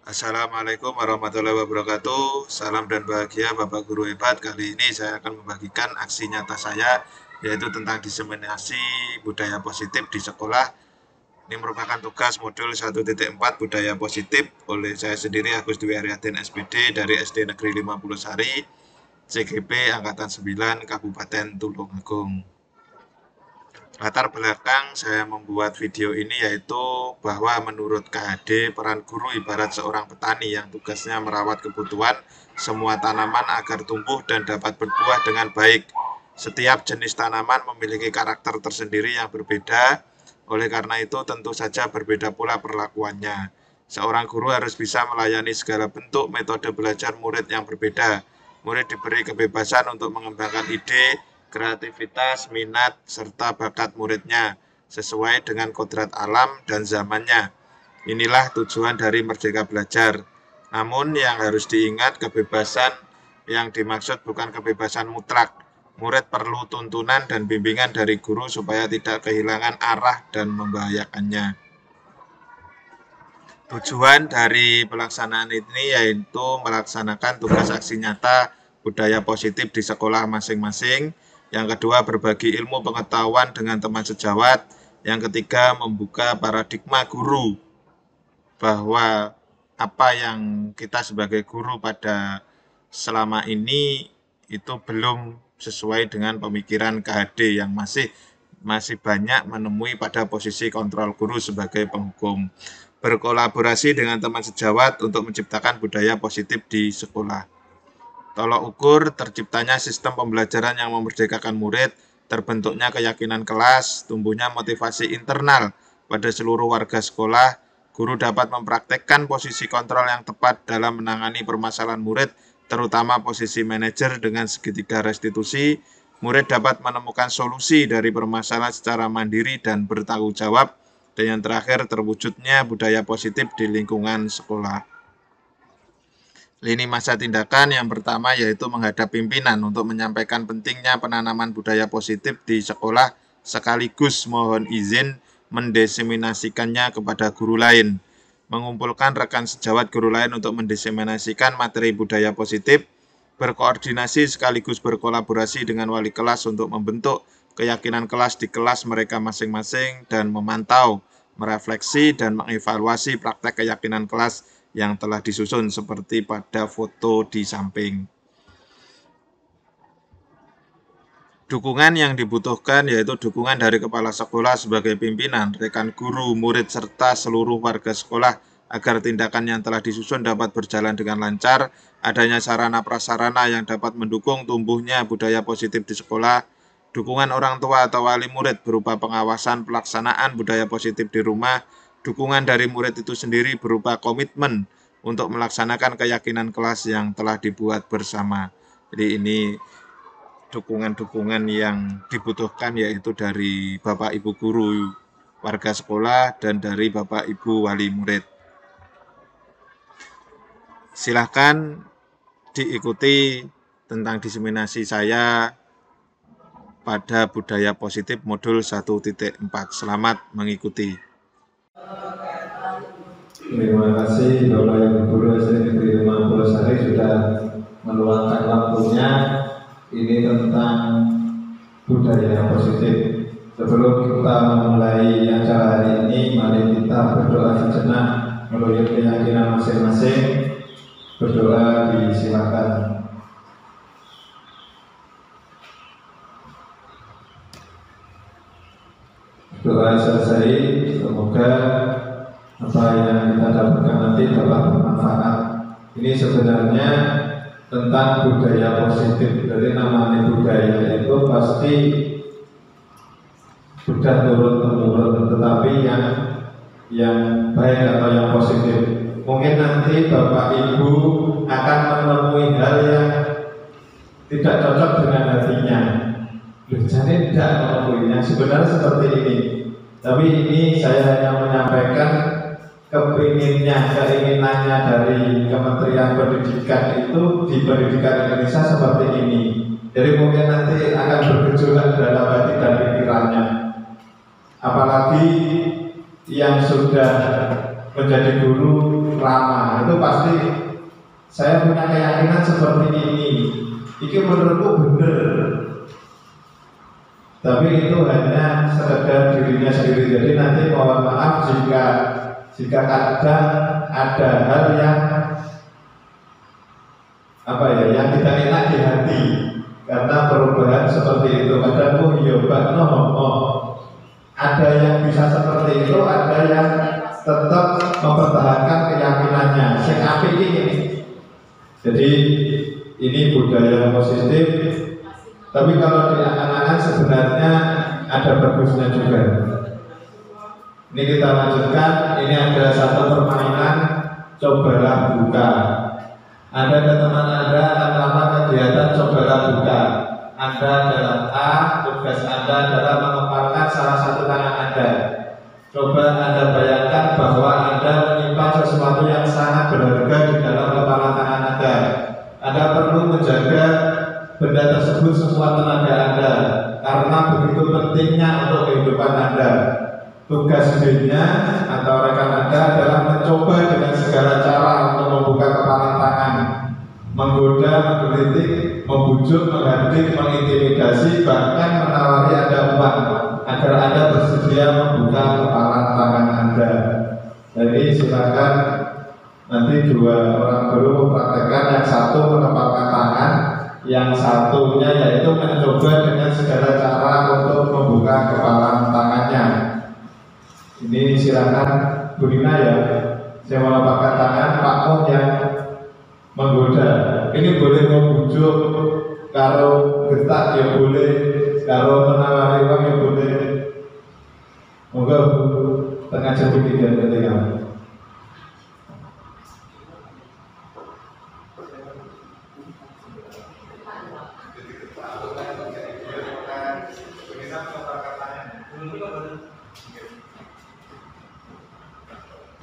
Assalamualaikum warahmatullahi wabarakatuh. Salam dan bahagia Bapak Guru hebat. Kali ini saya akan membagikan aksi nyata saya, yaitu tentang diseminasi budaya positif di sekolah. Ini merupakan tugas modul 1.4 budaya positif oleh saya sendiri, Agus Dwi Aryadin SPD dari SD Negeri 50 Sari, CGP Angkatan 9, Kabupaten Tulungagung. Latar belakang saya membuat video ini yaitu bahwa menurut KHD, peran guru ibarat seorang petani yang tugasnya merawat kebutuhan semua tanaman agar tumbuh dan dapat berbuah dengan baik. Setiap jenis tanaman memiliki karakter tersendiri yang berbeda, oleh karena itu tentu saja berbeda pula perlakuannya. Seorang guru harus bisa melayani segala bentuk metode belajar murid yang berbeda. Murid diberi kebebasan untuk mengembangkan ide, kreativitas, minat, serta bakat muridnya sesuai dengan kodrat alam dan zamannya. Inilah tujuan dari Merdeka Belajar. Namun yang harus diingat, kebebasan yang dimaksud bukan kebebasan mutlak. Murid perlu tuntunan dan bimbingan dari guru supaya tidak kehilangan arah dan membahayakannya. Tujuan dari pelaksanaan ini yaitu melaksanakan tugas aksi nyata budaya positif di sekolah masing-masing. Yang kedua, berbagi ilmu pengetahuan dengan teman sejawat. Yang ketiga, membuka paradigma guru bahwa apa yang kita sebagai guru pada selama ini itu belum sesuai dengan pemikiran KHD yang masih banyak menemui pada posisi kontrol guru sebagai penghukum. Berkolaborasi dengan teman sejawat untuk menciptakan budaya positif di sekolah. Tolok ukur terciptanya sistem pembelajaran yang memerdekakan murid, terbentuknya keyakinan kelas, tumbuhnya motivasi internal pada seluruh warga sekolah, guru dapat mempraktekkan posisi kontrol yang tepat dalam menangani permasalahan murid, terutama posisi manajer dengan segitiga restitusi. Murid dapat menemukan solusi dari permasalahan secara mandiri dan bertanggung jawab, dan yang terakhir terwujudnya budaya positif di lingkungan sekolah. Lini masa tindakan yang pertama yaitu menghadap pimpinan untuk menyampaikan pentingnya penanaman budaya positif di sekolah sekaligus mohon izin mendiseminasikannya kepada guru lain. Mengumpulkan rekan sejawat guru lain untuk mendiseminasikan materi budaya positif, berkoordinasi sekaligus berkolaborasi dengan wali kelas untuk membentuk keyakinan kelas di kelas mereka masing-masing dan memantau, merefleksi, dan mengevaluasi praktek keyakinan kelas yang telah disusun seperti pada foto di samping. Dukungan yang dibutuhkan yaitu dukungan dari kepala sekolah sebagai pimpinan, rekan guru, murid, serta seluruh warga sekolah agar tindakan yang telah disusun dapat berjalan dengan lancar, adanya sarana prasarana yang dapat mendukung tumbuhnya budaya positif di sekolah, dukungan orang tua atau wali murid berupa pengawasan pelaksanaan budaya positif di rumah, dukungan dari murid itu sendiri berupa komitmen untuk melaksanakan keyakinan kelas yang telah dibuat bersama. Jadi ini dukungan-dukungan yang dibutuhkan yaitu dari Bapak Ibu guru warga sekolah dan dari Bapak Ibu wali murid. Silahkan diikuti tentang diseminasi saya pada budaya positif modul 1.4. Selamat mengikuti. Terima kasih Bapak Ibu Guru SD Negeri 50 Sari sudah meluangkan waktunya ini tentang budaya positif. Sebelum kita memulai acara hari ini, mari kita berdoa sejenak menurut keyakinan masing-masing. Berdoa disilakan. Doa selesai, semoga apa yang kita dapatkan nanti dapat bermanfaat. Ini sebenarnya tentang budaya positif. Jadi namanya budaya itu pasti sudah turun-temurun, tetapi yang baik atau yang positif. Mungkin nanti Bapak Ibu akan menemui hal yang tidak cocok dengan hatinya. Jadi tidak menemuinya. Sebenarnya seperti ini. Tapi ini saya hanya menyampaikan keinginannya dari Kementerian Pendidikan itu di pendidikan Indonesia seperti ini. Jadi mungkin nanti akan bergejolak dalam hati dan pikirannya. Apalagi yang sudah menjadi guru lama, itu pasti saya punya keyakinan seperti ini. Ini menurutku benar. Tapi itu hanya sekedar dirinya sendiri. Jadi nanti mohon maaf jika kadang ada hal yang yang tidak enak di hati karena perubahan seperti itu. Kadang ada yang bisa seperti itu, ada yang tetap mempertahankan keyakinannya. Sing apik ini. Jadi ini budaya positif. Tapi kalau diangan-angan sebenarnya ada bagusnya juga. Ini kita lanjutkan. Ini ada satu permainan, cobalah buka. Ada ke teman Anda melakukan kegiatan cobalah buka. Anda adalah A, tugas Anda adalah mengepalkan salah satu tangan Anda. Coba Anda bayangkan bahwa Anda menyimpan sesuatu yang sangat berharga di dalam kepala tangan Anda. Anda perlu menjaga benda tersebut sekuat tenaga Anda karena begitu pentingnya untuk kehidupan Anda. Tugas B-nya atau rekan Anda adalah mencoba dengan segala cara untuk membuka kepala tangan, menggoda, menggelitik, membujuk, menghardik, mengintimidasi, bahkan menawari Anda uang agar Anda bersedia membuka kepala tangan Anda. Jadi silakan nanti dua orang guru mempraktekkan, yang satu menempatkan tangan, yang satunya yaitu mencoba dengan segala cara untuk membuka kepala tangannya. Ini silakan Bu Nina ya, saya melambaikan tangan, Pak Om yang menggoda. Ini boleh membujuk, kalau getak ya boleh, kalau menawari uang ya boleh. Moga tengah jam begini ketika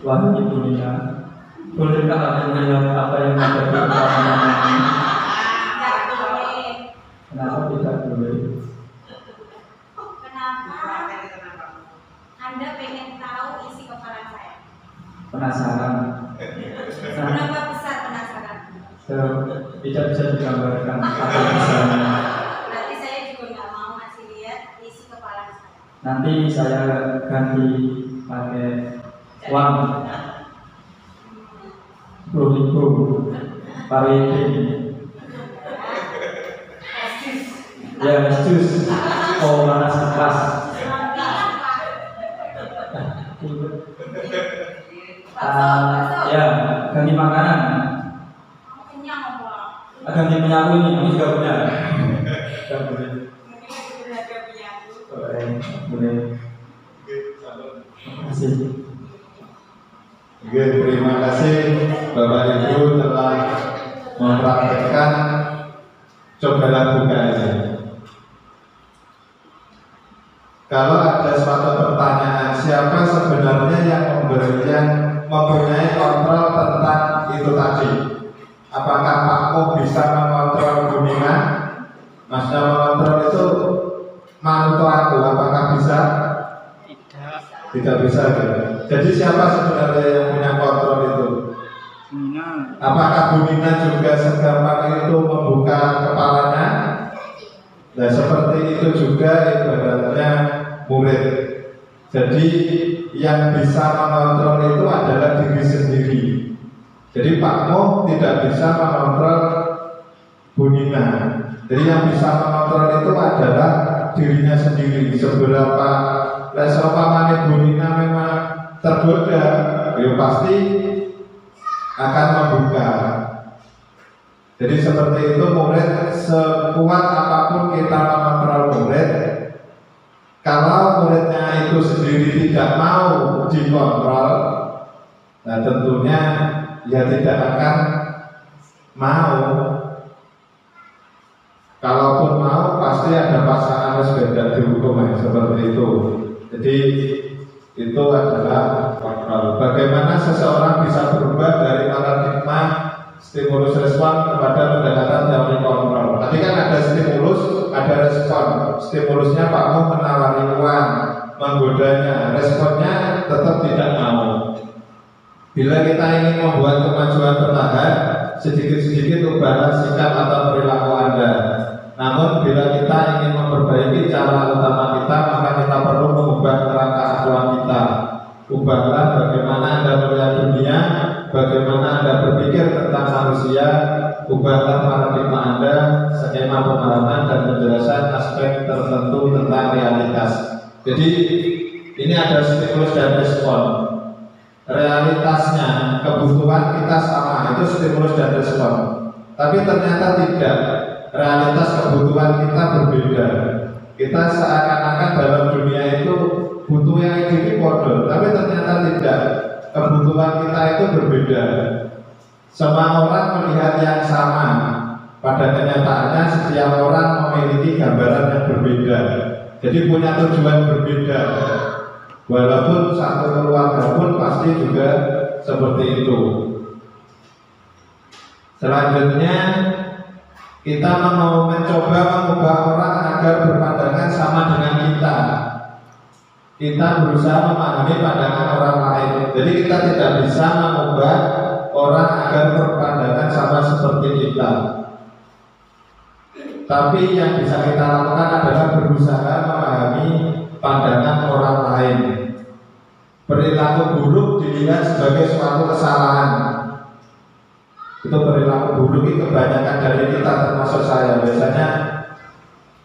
Wahai Ibu Nina, bolehkah aku melihat apa yang ada di kepala ini? Tidak boleh. Kenapa tidak boleh? Kenapa? Anda pengen tahu isi kepala saya? Penasaran. Berapa besar penasaran? Tidak bisa digambarkan apa misalnya. Berarti saya juga nggak mau ngasih lihat isi kepala saya. Nanti saya ganti pakai uang 10.000 paritin. Ya, jus. Oh, panas keras. Ya, ganti makanan. Kenyang apa? Ganti penyapu ini juga punya. Tidak boleh. Berharga penyapu. Boleh. Terima kasih. Oke, terima kasih Bapak Ibu telah mempraktekkan cobalah buka ini. Kalau ada suatu pertanyaan, siapa sebenarnya yang mempunyai kontrol tentang itu tadi? Apakah Pak Mo bisa mengontrol Bu Nina? Maksudnya mengontrol itu manut aku, apakah bisa? Tidak bisa kan? Jadi siapa sebenarnya yang punya kontrol itu? Apakah Bu Nina juga segampang itu membuka kepalanya? Nah seperti itu juga ibaratnya murid. Jadi yang bisa mengontrol itu adalah diri sendiri. Jadi Pak Mo tidak bisa mengontrol Bu Nina. Jadi yang bisa mengontrol itu adalah dirinya sendiri. Seberapa lesopamane Bu Nina memang tergoda, ya pasti akan membuka. Jadi seperti itu murid, sekuat apapun kita mengontrol murid, kalau muridnya itu sendiri tidak mau dikontrol, nah tentunya ya tidak akan mau. Kalaupun mau pasti ada pasangan sepeda dihukum seperti itu. Jadi itu adalah kontrol. Bagaimana seseorang bisa berubah dari paradigma stimulus respon kepada pendekatan teori kontrol. Tadi kan ada stimulus, ada respon. Stimulusnya Pak Mo menawari uang, menggodanya. Responnya tetap tidak mau. Bila kita ingin membuat kemajuan perlahan, sedikit-sedikit ubahlah sikap atau perilaku Anda. Namun bila kita ingin memperbaiki cara utama kita, maka kita perlu mengubah kerangka acuan kita. Ubahlah bagaimana Anda melihat dunia, bagaimana Anda berpikir tentang manusia. Ubahlah paradigma Anda, skema pemahaman dan penjelasan aspek tertentu tentang realitas. Jadi ini ada stimulus dan respon. Realitasnya, kebutuhan kita sama, itu stimulus dan respon. Tapi ternyata tidak. Realitas kebutuhan kita berbeda. Kita seakan-akan dalam dunia itu butuh yang ini bodoh, tapi ternyata tidak. Kebutuhan kita itu berbeda. Semua orang melihat yang sama. Pada kenyataannya setiap orang memiliki gambaran yang berbeda. Jadi punya tujuan berbeda. Walaupun satu keluarga pun pasti juga seperti itu. Selanjutnya kita mau mencoba mengubah orang agar berpandangan sama dengan kita. Kita berusaha memahami pandangan orang lain. Jadi kita tidak bisa mengubah orang agar berpandangan sama seperti kita. Tapi yang bisa kita lakukan adalah berusaha memahami pandangan orang lain. Perilaku buruk dilihat sebagai suatu kesalahan. Itu perilaku buruk itu kebanyakan dari kita termasuk saya. Biasanya,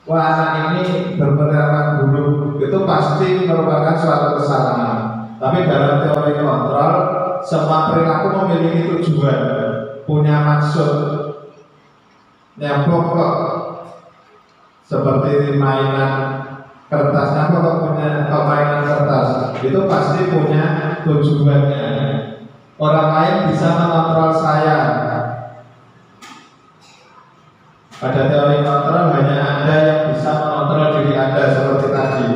wah anak ini berperilaku buruk, itu pasti merupakan suatu kesalahan. Tapi dalam teori kontrol, semua perilaku memiliki tujuan, punya maksud. Yang pokok seperti mainan kertasnya, pokok punya mainan kertas, itu pasti punya tujuannya. Orang lain bisa mengontrol saya. Pada teori kontrol hanya Anda yang bisa mengontrol diri Anda seperti tadi.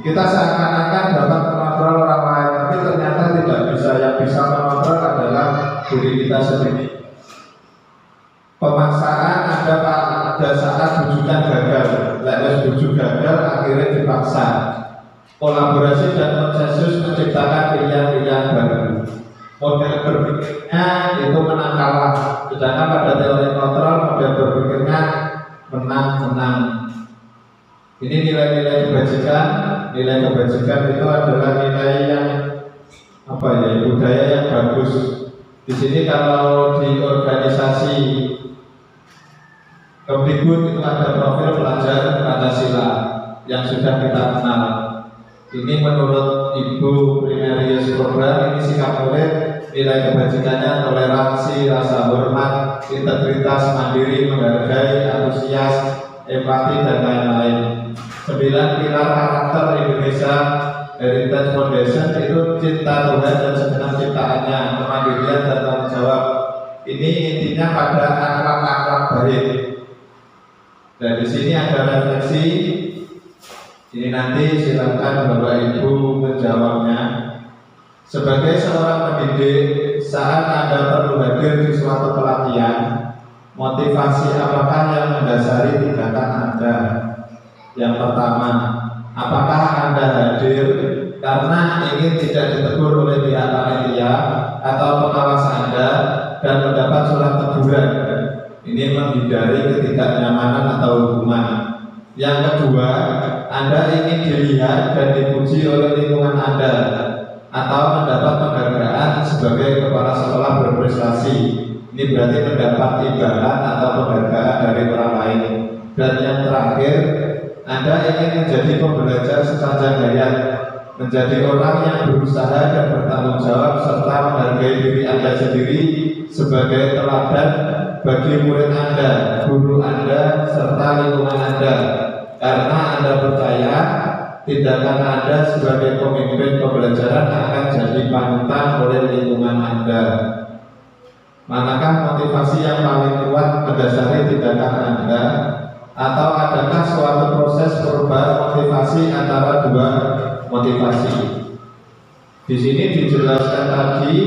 Kita seakan-akan dapat mengontrol orang lain, tapi ternyata tidak bisa. Yang bisa mengontrol adalah diri kita sendiri. Pemaksaan ada saat bujukan gagal. Lalu bujuk gagal akhirnya dipaksa. Kolaborasi dan konsensus menciptakan pilihan-pilihan baru. Model berpikirnya itu menang kalah. Sedangkan pada teori kontrol model berpikirnya menang-menang. Ini nilai-nilai kebajikan. Nilai kebajikan itu adalah nilai yang budaya yang bagus. Di sini kalau di organisasi Kemdikbud itu ada profil pelajar Pancasila yang sudah kita kenal. Ini menurut Ibu Primarius Program, ini sikap murid, nilai kebajikannya toleransi, rasa hormat, integritas, mandiri, menghargai, antusias, empati, dan lain-lain. 9 pilar karakter Indonesia Heritage Foundation itu cinta Tuhan dan segenap ciptaannya, kemandirian dan tanggung jawab. Ini intinya pada akhlak-akhlak baik. Dan di sini ada refleksi. Ini nanti silakan Bapak Ibu menjawabnya. Sebagai seorang pendidik, saat Anda perlu hadir di suatu pelatihan, motivasi apakah yang mendasari tindakan Anda? Yang pertama, apakah Anda hadir karena ingin tidak ditegur oleh pihak panitia atau pengawas Anda dan mendapat surat teguran? Ini menghindari ketidaknyamanan atau hukuman. Yang kedua, Anda ingin dilihat dan dipuji oleh lingkungan Anda atau mendapat penghargaan sebagai kepala sekolah berprestasi. Ini berarti mendapat imbalan atau penghargaan dari orang lain. Dan yang terakhir, Anda ingin menjadi pembelajar sepanjang hayat, menjadi orang yang berusaha dan bertanggung jawab serta menghargai diri Anda sendiri sebagai teladan bagi murid Anda, guru Anda, serta lingkungan Anda. Karena Anda percaya tindakan Anda sebagai pemimpin pembelajaran akan jadi panutan oleh lingkungan Anda. Manakah motivasi yang paling kuat mendasari tindakan Anda? Atau adakah suatu proses perubahan motivasi antara dua motivasi? Di sini dijelaskan tadi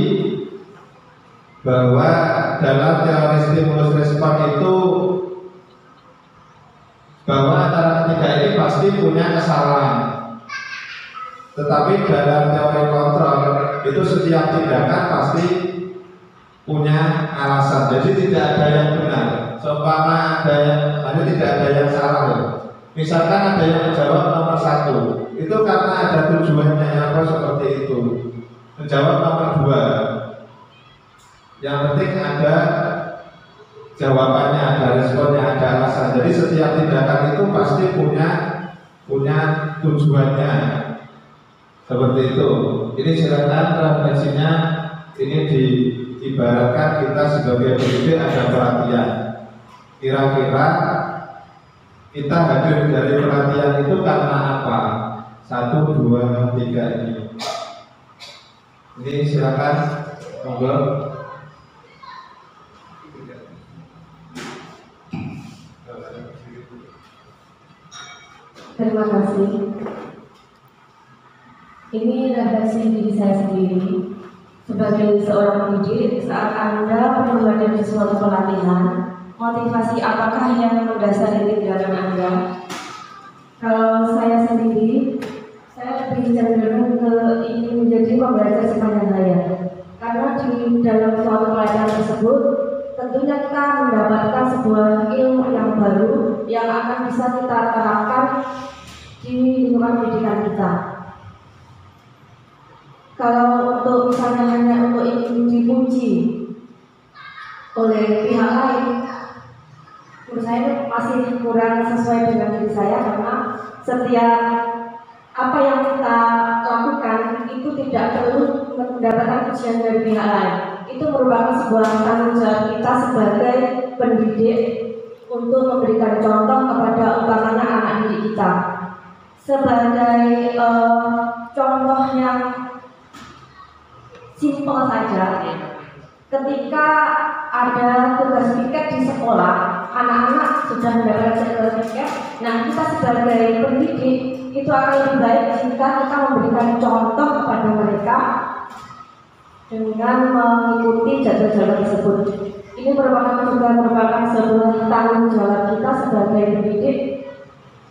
bahwa dalam teori stimulus respon itu bahwa antara ketiga ini pasti punya kesalahan. Tetapi dalam teori kontrol itu setiap tindakan pasti punya alasan. Jadi tidak ada yang benar. Seumpama ada yang, tidak ada yang salah. Misalkan ada yang menjawab nomor 1, itu karena ada tujuannya apa seperti itu. Menjawab nomor 2, yang penting ada jawabannya, ada responnya, ada alasan. Jadi setiap tindakan itu pasti punya tujuannya. Seperti itu. Ini silakan refleksinya. Ini diibaratkan kita sebagai pendidik ada pelatihan. Kira-kira kita hadir dari pelatihan itu karena apa? 1, 2, 3 ini. Ini silakan, monggo. Terima kasih. Ini refleksi diri saya sendiri sebagai seorang pendidik. Saat Anda perlu hadir di suatu pelatihan, motivasi apakah yang mendasari tindakan Anda? Kalau saya sendiri, saya lebih cenderung ke ingin menjadi pembelajar sepanjang hayat. Karena di dalam suatu pelatihan tersebut, tentunya kita mendapatkan sebuah ilmu yang baru yang akan bisa kita terapkan di lingkungan pendidikan kita. Kalau untuk misalnya hanya untuk ingin dipuji oleh pihak lain, menurut saya masih kurang sesuai dengan diri saya, karena setiap apa yang kita lakukan itu tidak perlu mendapatkan pujian dari pihak lain. Itu merupakan sebuah tanggung jawab kita sebagai pendidik untuk memberikan contoh kepada utamanya anak didik kita. Sebagai contoh yang simpel saja, ketika ada tugas piket di sekolah, anak-anak sudah mendapatkan sertifikat. Nah, kita sebagai pendidik itu akan lebih baik jika kita memberikan contoh kepada mereka dengan mengikuti jadwal-jadwal tersebut. Ini merupakan sebuah tanggung jawab kita sebagai pendidik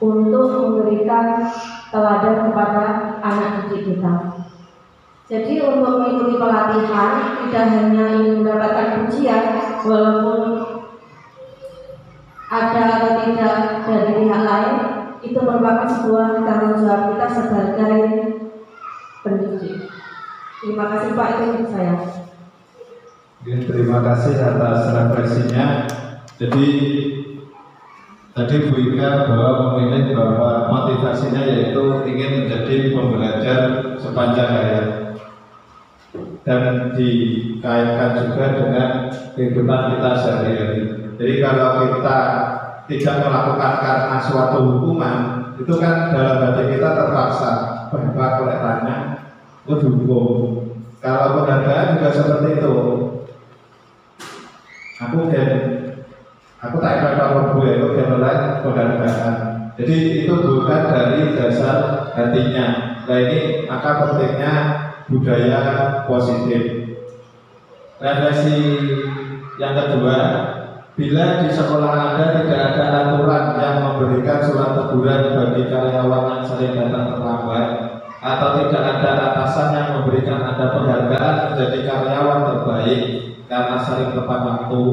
untuk memberikan teladan kepada anak didik kita. Jadi untuk mengikuti pelatihan tidak hanya ingin mendapatkan pujian, walaupun ada atau tidak dari pihak lain, itu merupakan sebuah tanggung jawab kita sebagai pendidik. Terima kasih Pak, itu untuk saya. Terima kasih atas refleksinya. Jadi tadi Bu Ika bahwa memilih bahwa motivasinya yaitu ingin menjadi pembelajar sepanjang hayat, dan dikaitkan juga dengan kehidupan kita sehari-hari. Jadi kalau kita tidak melakukan karena suatu hukuman, itu kan dalam hati kita terpaksa bahwa kelihatannya itu dihukum. Kalau penghargaan juga seperti itu. Aku tak ingat kalau gue itu oleh penghargaan. Jadi itu bukan dari dasar hatinya. Nah ini maka pentingnya budaya positif. Refleksi yang kedua, bila di sekolah Anda tidak ada aturan yang memberikan surat teguran bagi karyawan yang sering datang terlambat, atau tidak ada atasan yang memberikan Anda penghargaan menjadi karyawan terbaik karena sering tepat waktu,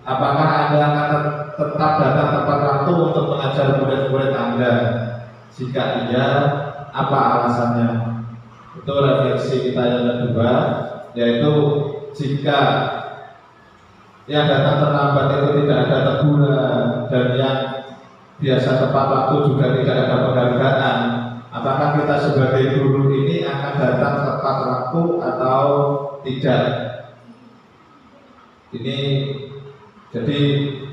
apakah Anda akan tetap datang tepat waktu untuk mengajar murid-murid Anda? Jika iya, apa alasannya? Itu refleksi kita yang kedua, yaitu jika yang datang terlambat itu tidak ada teguran dan yang biasa tepat waktu juga tidak ada penghargaan, apakah kita sebagai guru ini akan datang tepat waktu atau tidak? Ini jadi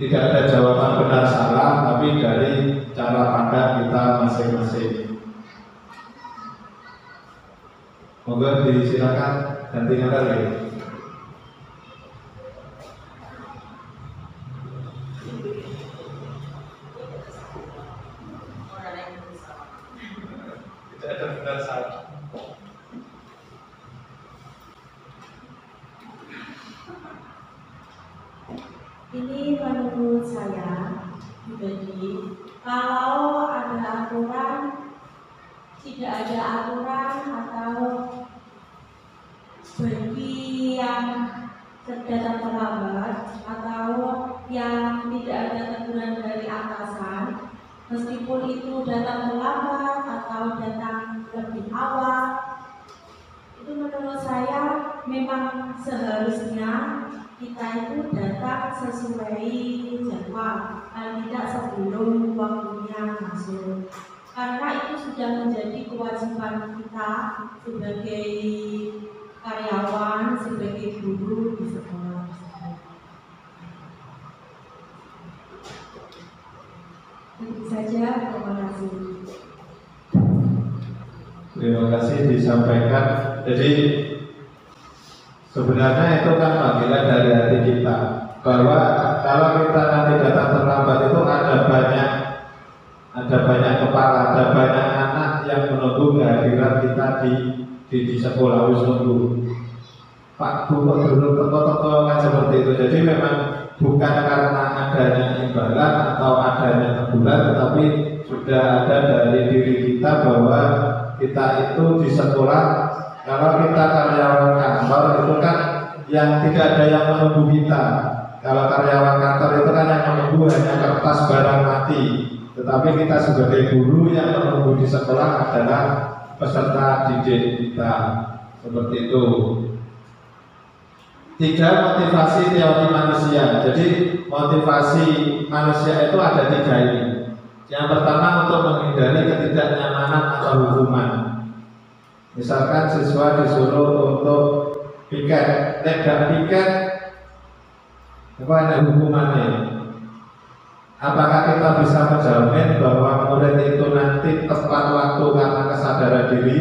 tidak ada jawaban benar salah, tapi dari cara pandang kita masing-masing. Monggo disilakan gantinya lagi. Tidak ada benar salah. Ini menurut saya pribadi, kalau ada aturan, tidak ada aturan, atau bagi yang datang terlambat atau yang tidak ada teguran dari atasan, meskipun itu datang terlambat atau datang lebih awal, itu menurut saya memang seharusnya kita itu datang sesuai jadwal, tidak sebelum waktunya masuk. Karena itu sudah menjadi kewajiban kita sebagai karyawan, sebagai guru di sekolah. Itu saja, terima kasih. Terima kasih disampaikan. Jadi sebenarnya itu kan panggilan dari hati kita, bahwa kalau kita nanti datang terlambat itu ada banyak kepala, ada banyak anak yang menunggu kehadiran kita di sekolah. Harus nunggu Pak Bu kok dulu teko-teko kan seperti itu. Jadi memang bukan karena adanya imbalan atau adanya teguran, tetapi sudah ada dari diri kita bahwa kita itu di sekolah. Kalau kita karyawan kantor itu kan yang tidak ada yang menunggu kita. Kalau karyawan kantor itu kan yang menunggu hanya kertas barang mati. Tetapi kita sebagai guru yang menunggu di sekolah adalah peserta didik kita. Seperti itu. 3, motivasi teori manusia. Jadi motivasi manusia itu ada 3 ini. Yang pertama untuk menghindari ketidaknyamanan atau hukuman. Misalkan siswa disuruh untuk piket, tidak piket, apa ada hukumannya? Apakah kita bisa menjamin bahwa murid itu nanti tepat waktu karena kesadaran diri?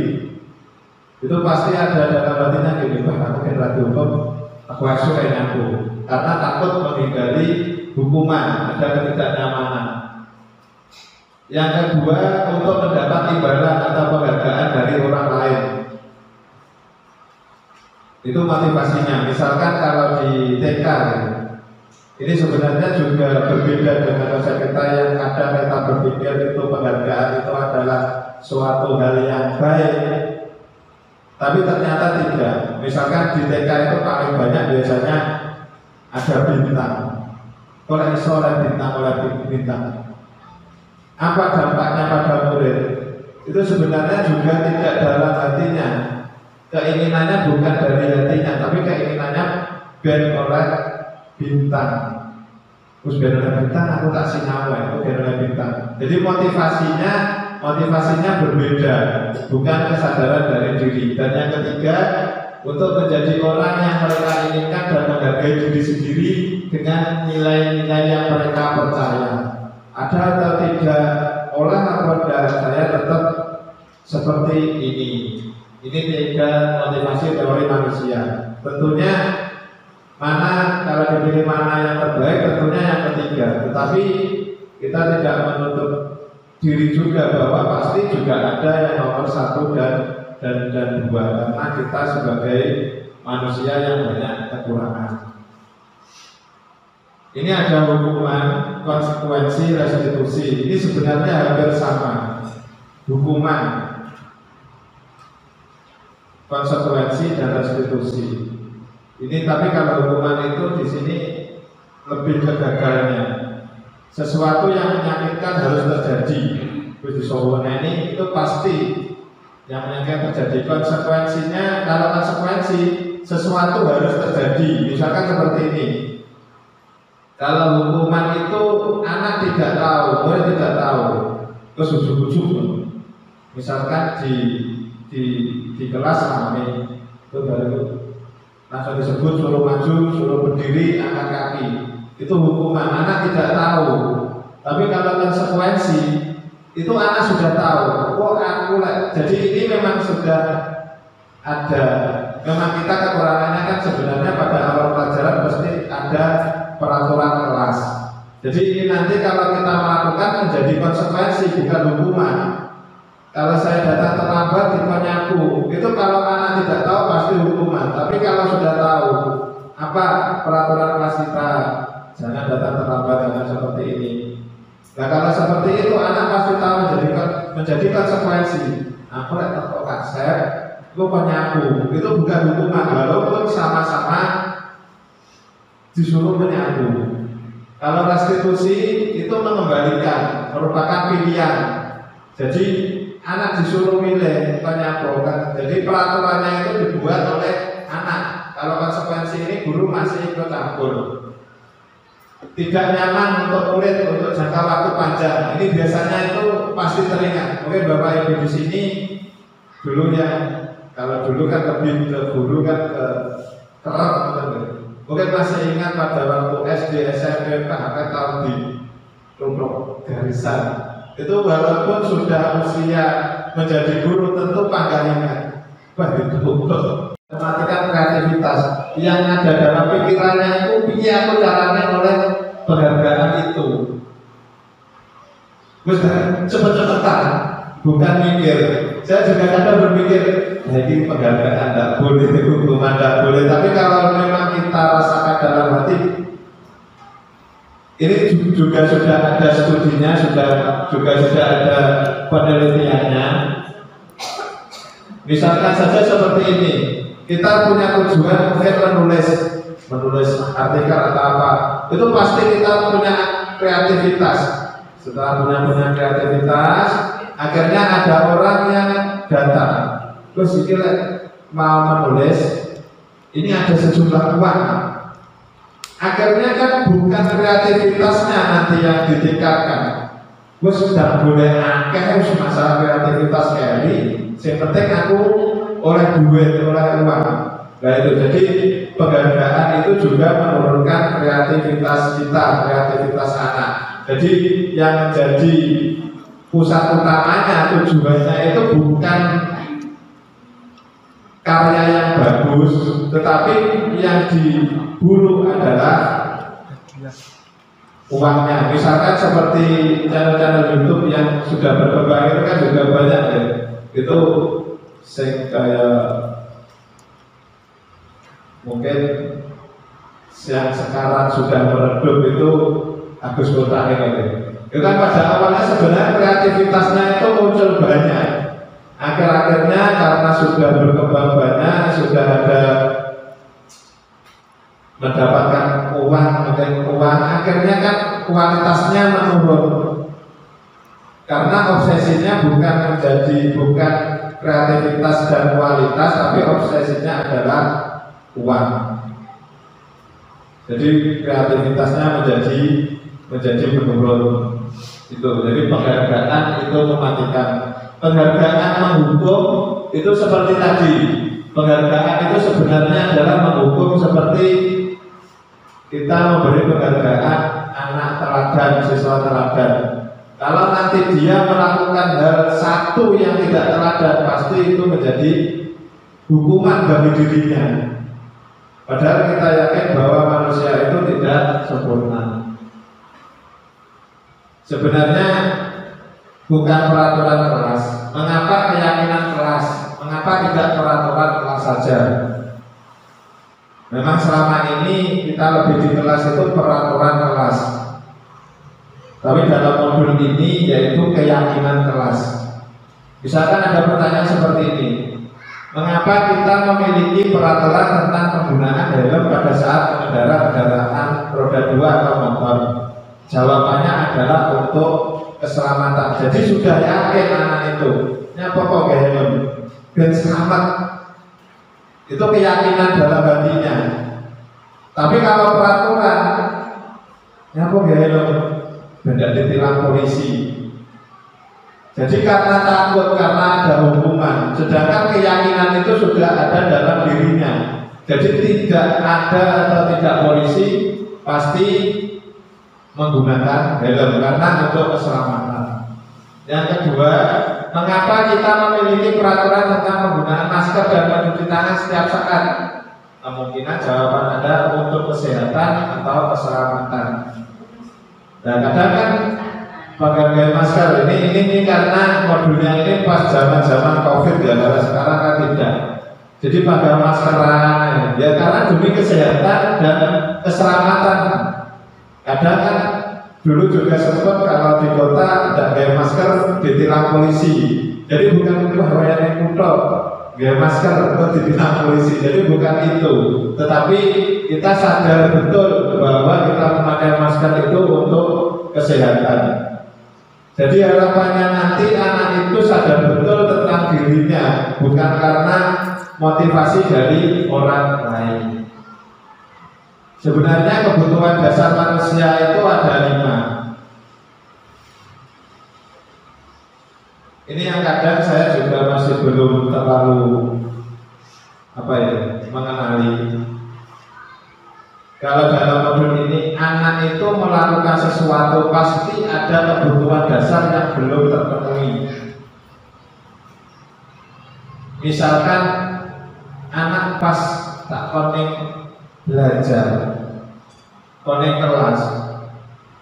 Itu pasti ada dalam hatinya gini, Pak, aku kira dihukum, aku asuh aku, karena takut menghindari hukuman, ada ketidaknyamanan. Yang kedua, untuk mendapat imbalan atau penghargaan dari orang lain. Itu motivasinya. Misalkan kalau di TK, ini sebenarnya juga berbeda dengan konsep kita yang kadang kita berpikir itu penghargaan itu adalah suatu hal yang baik. Tapi ternyata tidak. Misalkan di TK itu paling banyak biasanya ada bintang. Oleh bintang. Apa dampaknya pada murid? Itu sebenarnya juga tidak dalam hatinya. Keinginannya bukan dari hatinya, tapi keinginannya biar oleh bintang. Terus biar oleh bintang, aku tak sinawai, aku biar oleh bintang. Jadi motivasinya berbeda, bukan kesadaran dari diri. Dan yang ketiga, untuk menjadi orang yang mereka inginkan dan menghargai diri sendiri dengan nilai-nilai yang mereka percaya. Ada atau tidak, olah apa saya tetap seperti ini. Ini 3 motivasi teori manusia. Tentunya mana kalau dipilih mana yang terbaik, tentunya yang ketiga. Tetapi kita tidak menutup diri juga bahwa pasti juga ada yang nomor 1 dan 2, karena kita sebagai manusia yang banyak kekurangan. Ini ada hukuman, konsekuensi, restitusi. Ini sebenarnya hampir sama. Hukuman, konsekuensi, dan restitusi. Ini tapi kalau hukuman itu di sini lebih ke gagalnya. Sesuatu yang menyakitkan harus terjadi. Ini itu pasti yang menyakitkan terjadi. Konsekuensinya, kalau konsekuensi sesuatu harus terjadi. Misalkan seperti ini. Kalau hukuman itu anak tidak tahu, murid tidak tahu, terus ujuk-ujuk, misalkan di kelas rame, itu baru langsung disebut suruh maju, suruh berdiri, angkat kaki, itu hukuman. Anak tidak tahu, tapi kalau konsekuensi itu anak sudah tahu. Oh aku jadi ini memang sudah ada. Memang kita kekurangannya kan sebenarnya pada awal pelajaran pasti ada peraturan kelas. Jadi ini nanti kalau kita melakukan menjadi konsekuensi, bukan hukuman. Kalau saya datang terlambat dikonyaku, itu kalau anak tidak tahu pasti hukuman. Tapi kalau sudah tahu apa peraturan kelas kita, jangan datang terlambat, jangan seperti ini. Nah kalau seperti itu anak pasti tahu menjadi konsekuensi. Aku lihat toko kasep, itu penyapu, itu bukan hukuman walaupun sama-sama disuruh menyapu. Kalau restitusi itu mengembalikan, merupakan pilihan. Jadi anak disuruh milih penyapu kan. Jadi peraturannya itu dibuat oleh anak. Kalau konsekuensi ini guru masih ikut campur. Tidak nyaman untuk kulit untuk jangka waktu panjang. Ini biasanya itu pasti teringat. Mungkin Bapak Ibu di sini dulu ya, kalau dulu kan lebih ke guru kan ke kerap, mungkin masih ingat pada waktu SD, SMP, bahkan tahun di Lumruk Garisan. Itu walaupun sudah usia menjadi guru tentu pangkal ingat. Wah itu mematikan kreativitas yang ada dalam pikirannya itu piye aku caranya oleh penghargaan itu. Cepet-cepetan, bukan mikir. Saya juga kadang berpikir, jadi penghargaan tidak boleh, hukuman tidak boleh. Tapi kalau memang kita rasakan dalam hati, ini juga sudah ada studinya, juga sudah ada penelitiannya. Misalkan saja seperti ini, kita punya tujuan mungkin menulis artikel atau apa, itu pasti kita punya kreativitas. Setelah punya kreativitas, akhirnya ada orang yang datang, terus ini mau menulis, ini ada sejumlah uang. Akhirnya kan bukan kreativitasnya nanti yang ditingkatkan. Gue sudah boleh akeh masalah kreativitas kali. Yang penting aku oleh duit, oleh uang. Nah itu jadi penghargaan itu juga menurunkan kreativitas kita, kreativitas anak. Jadi yang menjadi pusat utamanya, tujuannya itu bukan karya yang bagus, tetapi yang diburu adalah uangnya. Misalkan seperti channel-channel YouTube yang sudah berkembang itu kan juga banyak ya. Itu kayak mungkin yang sekarang sudah meredup itu Agus Kotane kan. Itu kan pada awalnya sebenarnya kreativitasnya itu muncul banyak. Akhir-akhirnya karena sudah berkembang banyak, sudah ada mendapatkan uang, akhirnya kan kualitasnya menurun. Karena obsesinya bukan kreativitas dan kualitas, tapi obsesinya adalah uang. Jadi kreativitasnya menjadi menurun. Itu jadi penghargaan itu mematikan. Penghargaan menghukum itu seperti tadi. Penghargaan itu sebenarnya adalah menghukum seperti kita memberi penghargaan anak teladan, siswa teladan. Kalau nanti dia melakukan hal satu yang tidak teladan, pasti itu menjadi hukuman bagi dirinya. Padahal kita yakin bahwa manusia itu tidak sempurna. Sebenarnya bukan peraturan kelas. Mengapa keyakinan kelas? Mengapa tidak peraturan kelas saja? Memang selama ini kita lebih di kelas itu peraturan kelas. Tapi dalam modul ini yaitu keyakinan kelas. Misalkan ada pertanyaan seperti ini, mengapa kita memiliki peraturan tentang penggunaan helm pada saat mengendarai kendaraan roda 2 atau motor? Jawabannya adalah untuk keselamatan. Jadi sudah yakin anak itu, nyapa kok helm ben selamat. Itu keyakinan dalam hatinya. Tapi kalau peraturan, nyapa helm tidak ditilang polisi. Jadi karena takut, karena ada hukuman. Sedangkan keyakinan itu sudah ada dalam dirinya. Jadi tidak ada atau tidak polisi pasti menggunakan helm karena untuk keselamatan. Yang kedua, mengapa kita memiliki peraturan tentang penggunaan masker dan mencuci tangan setiap saat? Kemungkinan jawaban Anda untuk kesehatan atau keselamatan. Nah kadang kan pakai masker ini karena modulnya ini pas zaman COVID ya, karena sekarang kan tidak. Jadi pakai maskeran ya karena demi kesehatan dan keselamatan. Kadang kan dulu juga sempat kalau di kota tidak pakai masker ditilang polisi. Jadi bukan bahwa yang kutok. Biar masker untuk ditilang polisi. Jadi bukan itu, tetapi kita sadar betul bahwa kita memakai masker itu untuk kesehatan. Jadi harapannya nanti anak itu sadar betul tentang dirinya, bukan karena motivasi dari orang lain. Sebenarnya kebutuhan dasar manusia itu ada 5. Ini yang kadang saya juga masih belum terlalu mengenali. Kalau dalam modul ini anak itu melakukan sesuatu pasti ada kebutuhan dasar yang belum terpenuhi. Misalkan anak pas tak konek belajar, konek kelas,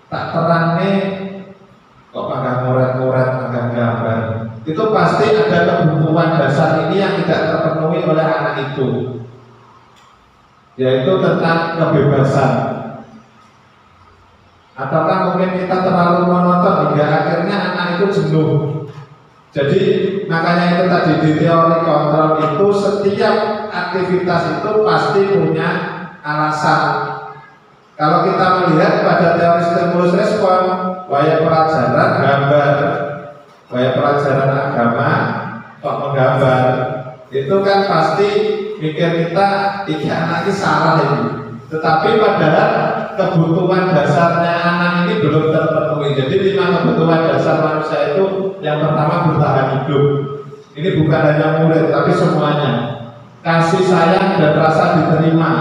tak terangnya kok agak ngoret-ngoret, agak gambar. Itu pasti ada kebutuhan dasar ini yang tidak terpenuhi oleh anak itu, yaitu tentang kebebasan. Ataukah mungkin kita terlalu monoton hingga akhirnya anak itu jenuh. Jadi makanya itu tadi di teori kontrol itu setiap aktivitas itu pasti punya alasan. Kalau kita melihat pada teori stimulus respon, waya pelajaran gambar, waya pelajaran agama kok menggambar, itu kan pasti mikir kita iki anak ini salah ini. Tetapi padahal kebutuhan dasarnya anak ini belum terpenuhi. Jadi 5 kebutuhan dasar manusia itu, yang pertama bertahan hidup. Ini bukan hanya murid tapi semuanya. Kasih sayang dan rasa diterima.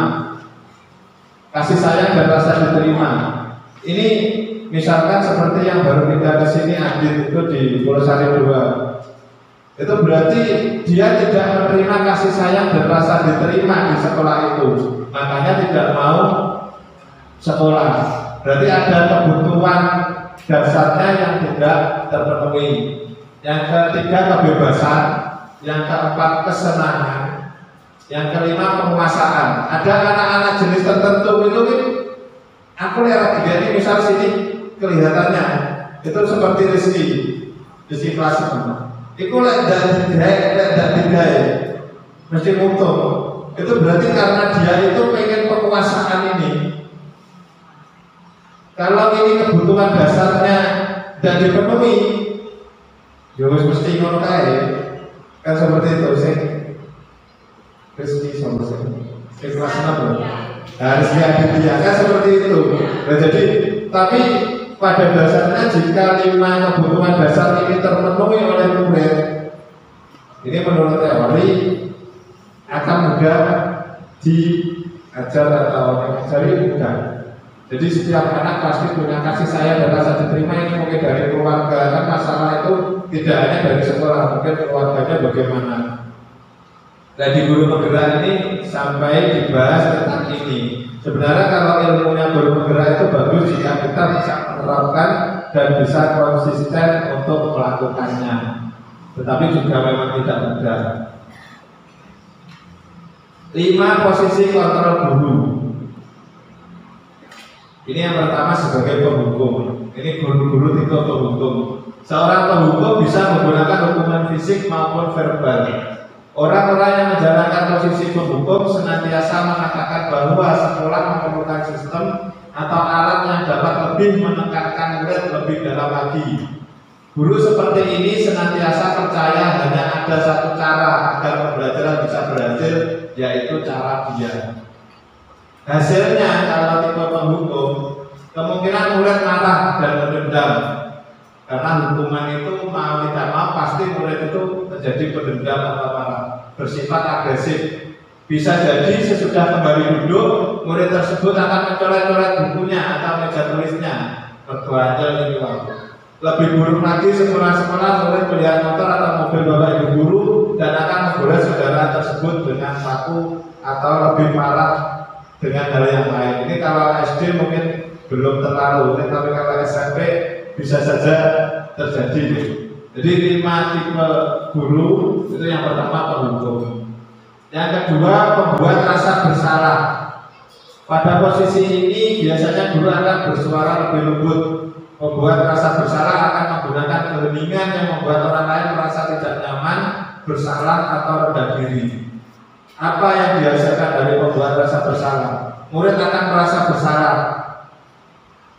Kasih sayang dan rasa diterima. Ini misalkan seperti yang baru kita kesini Adit itu di Pulau Sari 2. Itu berarti dia tidak menerima kasih sayang dan rasa diterima di sekolah itu, makanya tidak mau sekolah. Berarti ada kebutuhan dasarnya yang tidak terpenuhi. Yang ketiga kebebasan, yang keempat kesenangan, yang kelima penguasaan. Ada anak-anak jenis tertentu itu aku lihat ini misal sini kelihatannya itu seperti Rizky kelas 5. Iku lek ndak digawe mesti untung. Itu berarti karena dia itu pengen penguasaan ini. Kalau ini kebutuhan dasarnya dan dipenuhi, ya mesti ngono kae. Kan seperti itu sih. Rizky sama saya. Kelas 6. Harus dia kan seperti itu. Nah, jadi tapi pada dasarnya jika 5 kebutuhan dasar ini terpenuhi oleh murid, ini menurut teori akan mudah diajar atau mengajari mudah. Jadi setiap anak pasti punya kasih sayang dan rasa diterima ini mungkin dari keluarga. Kan masalah itu tidak hanya dari sekolah, mungkin keluarganya bagaimana. Nah di guru penggerak ini sampai dibahas tentang ini. Sebenarnya kalau ilmunya guru penggerak itu bagus jika kita bisa menerapkan dan bisa konsisten untuk melakukannya. Tetapi juga memang tidak mudah. 5 posisi kontrol guru. Ini yang pertama sebagai penghukum. Ini guru-guru itu penghukum. Seorang penghukum bisa menggunakan hukuman fisik maupun verbal. Orang-orang yang menjalankan posisi penghukum senantiasa mengatakan bahwa sekolah memerlukan sistem atau alat yang dapat lebih menekankan murid lebih dalam lagi. Guru seperti ini senantiasa percaya hanya ada satu cara agar pembelajaran bisa berhasil, yaitu cara dia. Hasilnya kalau tipe penghukum, kemungkinan murid marah dan mendendam. Karena hukuman itu mau tidak mau pasti murid itu menjadi pendendam atau marah, bersifat agresif. Bisa jadi sesudah kembali duduk, murid tersebut akan mencoret-coret bukunya atau meja tulisnya. Berbuatnya ini waktu. Lebih buruk lagi sekolah-sekolah murid melihat motor atau mobil bapak ibu guru dan akan menggores saudara tersebut dengan paku atau lebih parah dengan hal yang lain. Ini kalau SD mungkin belum terlalu, tapi kalau SMP bisa saja terjadi. Jadi 5 tipe guru itu yang pertama penghukum. Yang kedua membuat rasa bersalah. Pada posisi ini biasanya guru akan bersuara lebih lembut. Membuat rasa bersalah akan menggunakan keheningan yang membuat orang lain merasa tidak nyaman bersalah atau rendah diri. Apa yang dihasilkan dari membuat rasa bersalah? Murid akan merasa bersalah.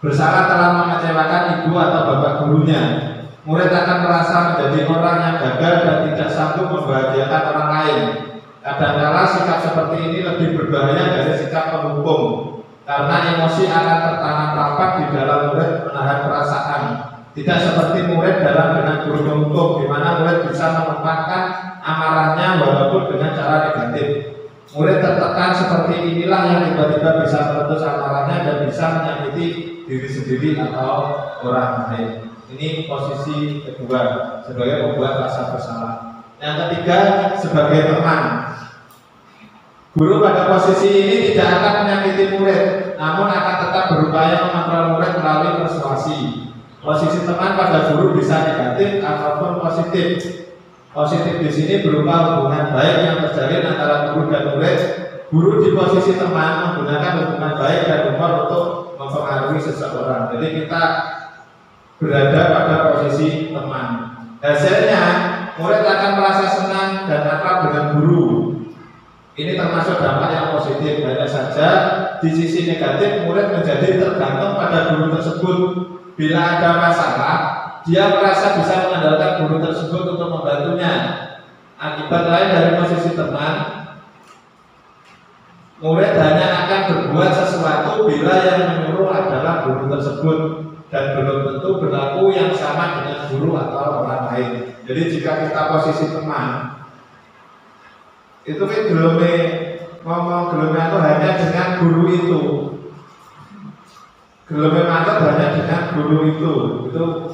Bersalah telah mengecewakan ibu atau bapak gurunya. Murid akan merasa menjadi orang yang gagal dan tidak sanggup membahagiakan orang lain. Kadang-kala sikap seperti ini lebih berbahaya dari sikap penghukum, karena emosi akan tertanam rapat di dalam murid menahan perasaan. Tidak seperti murid dengan guru penghukum, di mana murid bisa menempatkan amarahnya walaupun dengan cara negatif. Murid tertekan seperti inilah yang tiba-tiba bisa meletus amarahnya dan bisa menyakiti diri sendiri atau orang lain. Ini posisi kedua sebagai membuat rasa bersalah. Yang ketiga sebagai teman. Guru pada posisi ini tidak akan menyakiti murid, namun akan tetap berupaya mengontrol murid melalui persuasi. Posisi teman pada guru bisa negatif ataupun positif. Positif di sini berupa hubungan baik yang terjalin antara guru dan murid. Guru di posisi teman menggunakan hubungan baik dan humor untuk mempengaruhi seseorang. Jadi kita berada pada posisi teman. Hasilnya, murid akan merasa senang dan akrab dengan guru. Ini termasuk dampak yang positif. Hanya saja di sisi negatif, murid menjadi tergantung pada guru tersebut. Bila ada masalah, dia merasa bisa mengandalkan guru tersebut untuk membantunya. Akibat lain dari posisi teman, murid hanya akan berbuat sesuatu bila yang menyuruh adalah guru tersebut, dan belum tentu berlaku yang sama dengan guru atau orang lain. Jadi jika kita posisi teman, itu kan ngomong itu hanya dengan guru itu. Gelome mantap hanya dengan guru itu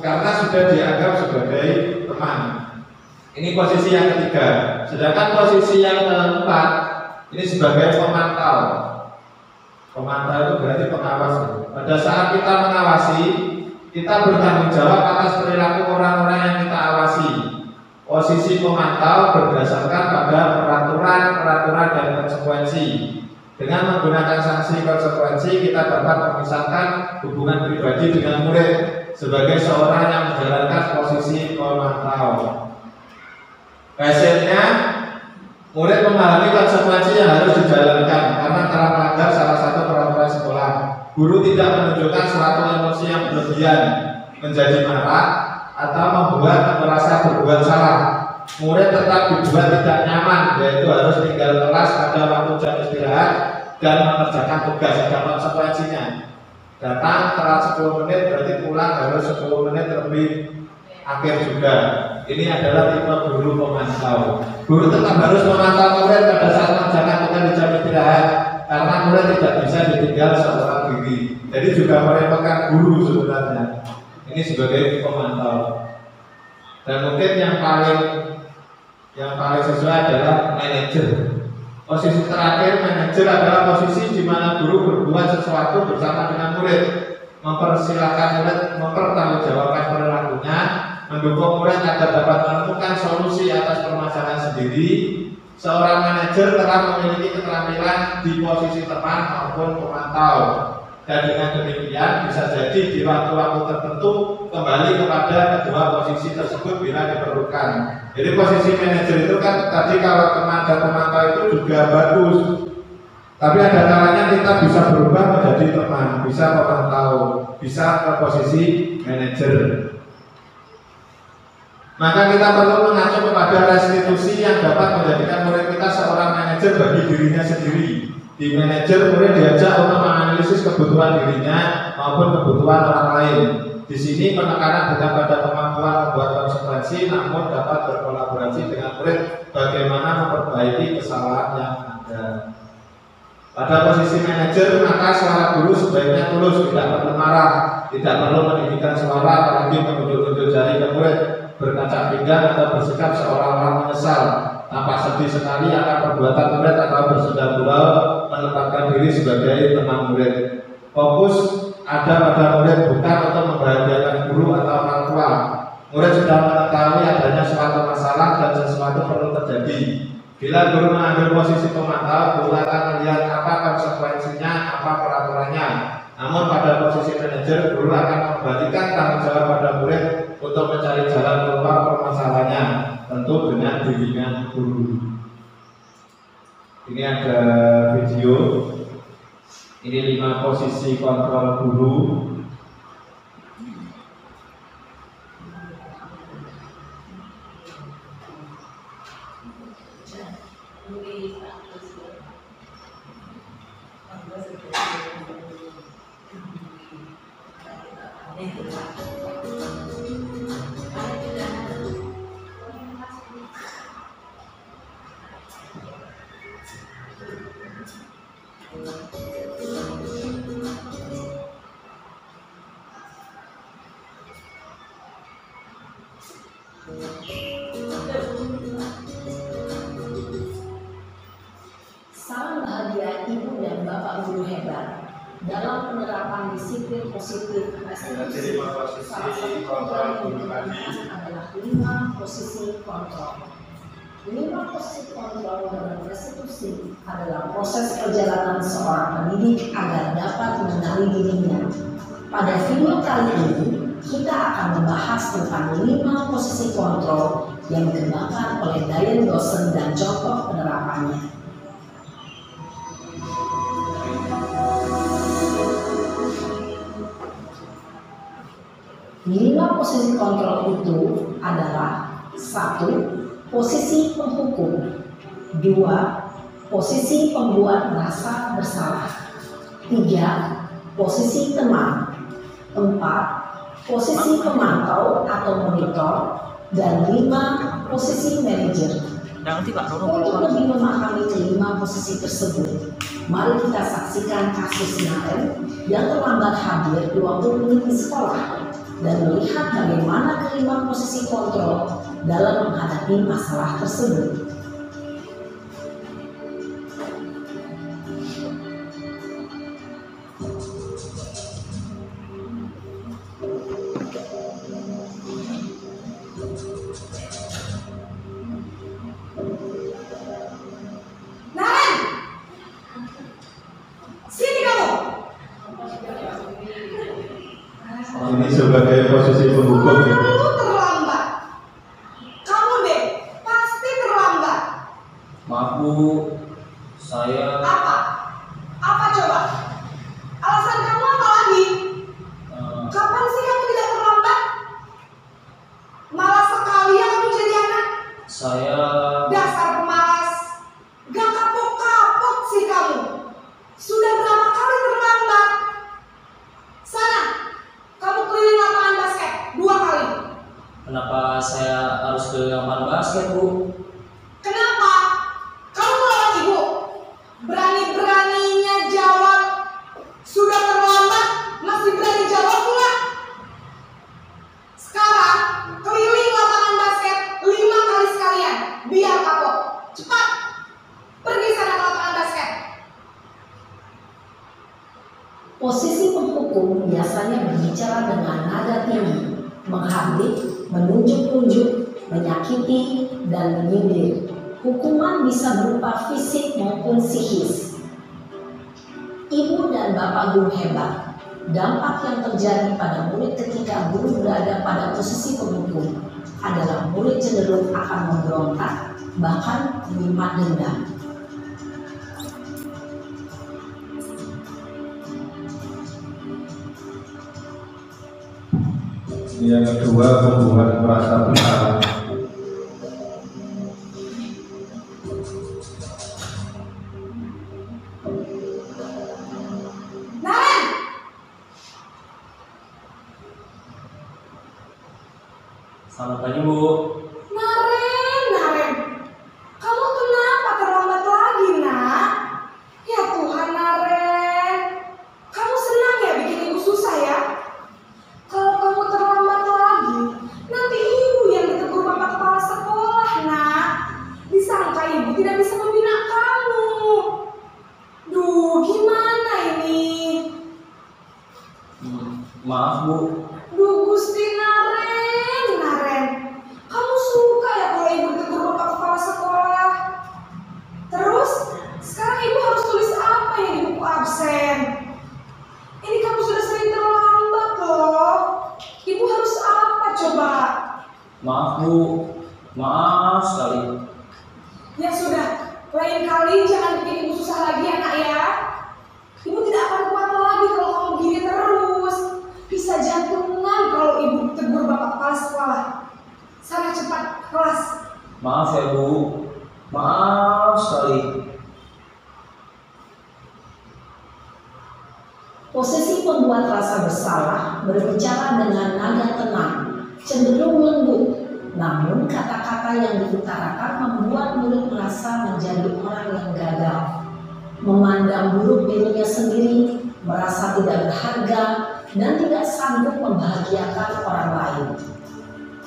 karena sudah dianggap sebagai teman. Ini posisi yang ketiga. Sedangkan posisi yang keempat ini sebagai pemantau. Pemantau itu berarti pengawas. Pada saat kita mengawasi, kita bertanggung jawab atas perilaku orang-orang yang kita awasi. Posisi pemantau berdasarkan pada peraturan dan konsekuensi. Dengan menggunakan sanksi konsekuensi, kita dapat memisahkan hubungan pribadi dengan murid sebagai seorang yang menjalankan posisi pemantau. Hasilnya, murid memahami konsekuensi yang harus dijalankan karena telah melanggar salah satu peraturan sekolah. Guru tidak menunjukkan suatu emosi yang berlebihan, menjadi marah atau membuat merasa berbuat salah. Murid tetap dibuat tidak nyaman, yaitu harus tinggal kelas pada waktu jam istirahat dan mengerjakan tugas. Ada konsekuensinya. Datang telat 10 menit berarti pulang harus 10 menit lebih akhir juga. Ini adalah tipe guru pemantau. Guru tetap harus memantau murid pada saat mengerjakan tugas di jam istirahat, karena murid tidak bisa ditinggal seorang diri. Jadi juga merepotkan guru sebenarnya. Ini sebagai pemantau. Dan mungkin yang paling sesuai adalah manajer. Posisi terakhir manajer adalah posisi di mana guru berbuat sesuatu bersama dengan murid, mempersilahkan murid mempertanggungjawabkan perilakunya, mendukung murid agar dapat menemukan solusi atas permasalahan sendiri. Seorang manajer telah memiliki keterampilan di posisi teman maupun pemantau. Dan dengan demikian bisa jadi di waktu-waktu tertentu kembali kepada kedua posisi tersebut bila diperlukan. Jadi posisi manajer itu kan tadi kalau teman dan pemantau itu juga bagus, tapi ada kalanya kita bisa berubah menjadi teman, bisa pemantau, bisa ke posisi manajer. Maka kita perlu mengacu kepada restitusi yang dapat menjadikan murid kita seorang manajer bagi dirinya sendiri. Di manajer, murid diajak untuk menganalisis kebutuhan dirinya maupun kebutuhan orang lain. Di sini penekanan bukan pada kemampuan membuat konsekuensi, namun dapat berkolaborasi dengan murid bagaimana memperbaiki kesalahan yang ada. Pada posisi manajer, maka suara guru sebaiknya tulus, tidak perlu marah, tidak perlu meninggikan suara, apalagi menunjuk-nunjuk jari ke murid, berkaca pinggang atau bersikap seolah-olah menyesal. Nampak sedih sekali akan perbuatan murid atau bersedang gurau menempatkan diri sebagai teman murid. Fokus ada pada murid, bukan untuk membahagiakan guru atau orang tua. Murid sudah mengetahui adanya suatu masalah dan sesuatu perlu terjadi. Bila guru mengambil posisi pemantau, guru akan melihat apa konsekuensinya, apa peraturannya. Namun pada posisi manajer, guru akan memberikan tanggung jawab pada murid untuk mencari jalan keluar permasalahannya, tentu dengan bimbingan guru. Ini ada video. Ini 5 posisi kontrol guru. Salam bahagia Ibu dan Bapak Guru hebat dalam penerapan disiplin positif restitusi. Salah satu program yang digunakan adalah 5 posisi kontrol. 5 posisi kontrol dalam restitusi adalah proses perjalanan seorang pendidik agar dapat mengenali dirinya. Pada video kali ini, kita akan membahas tentang 5 posisi kontrol yang dikembangkan oleh Dayan dosen dan contoh penerapannya. 5 posisi kontrol itu adalah 1. Posisi penghukum, 2. Posisi pembuat merasa bersalah, 3. Posisi teman, 4. Posisi pemantau atau monitor, dan 5. Posisi manajer. Untuk lebih memahami kelima posisi tersebut, mari kita saksikan kasus Naren yang terlambat hadir 20 menit di sekolah dan melihat bagaimana kelima posisi kontrol dalam menghadapi masalah tersebut. Naren, sini kamu. Ini sebagai posisi penghukum. Kamu terlambat. Kamu deh, pasti terlambat. Maaf Bu, saya Apa? Apa coba? Alasan kamu apa lagi? Kapan sih kamu tidak terlambat? Malas sekali ya kamu jadi anak. saya Dasar pemalas. Gak kapok-kapok sih kamu. Sudah berapa kali terlambat? Sana, kamu keliling lapangan basket 2 kali. kenapa saya harus ke lapangan basket Bu? Kenapa? Kamu melawan ibu. Berani-beraninya jawab. Sudah terlambat, masih berani jawab pula. Sekarang, keliling lapangan basket 5 kali sekalian. Biar kapok. Cepat. Pergi sana ke lapangan basket. Posisi penghukum biasanya berbicara dengan nada tinggi, menghardik, menunjuk-nunjuk, menyakiti, dan menyindir. Hukuman bisa berupa fisik maupun psikis. Ibu dan Bapak Guru hebat, dampak yang terjadi pada murid ketika guru berada pada posisi penghukum adalah murid cenderung akan memberontak, bahkan menyimpan dendam. Yang kedua, membuat merasa bersalah. Naren, Selamat pagi Bu. Naren. Kamu kenapa terlambat lagi, nak? Ya Tuhan, Naren. Kamu senang ya bikin ibu susah ya? Kalau kamu terlambat lagi, nanti ibu yang ditegur bapak kepala sekolah, nak. Disangka ibu tidak bisa membina kamu. Duh, gimana ini? Maaf Bu. Duh, Gusti Naren. Kamu suka ya kalau ibu ditegur bapak kepala sekolah? Terus, sekarang ibu harus tulis apa yang di buku absen? Ini kamu sudah sering terlambat loh. Ibu harus apa coba? Maaf Bu, maaf sekali. Ya sudah, lain kali jangan bikin ibu susah lagi ya nak ya. Ibu tidak akan kuat lagi kalau kamu begini terus. Bisa jantungan kalau ibu tegur bapak kepala sekolah. Sana cepat ke kelas. Maaf ya Bu, maaf sekali. Posisi pembuat rasa bersalah berbicara dengan nada tenang, cenderung lembut, namun kata-kata yang diutarakan membuat murid merasa menjadi orang yang gagal, memandang buruk dirinya sendiri, merasa tidak berharga, dan tidak sanggup membahagiakan orang lain.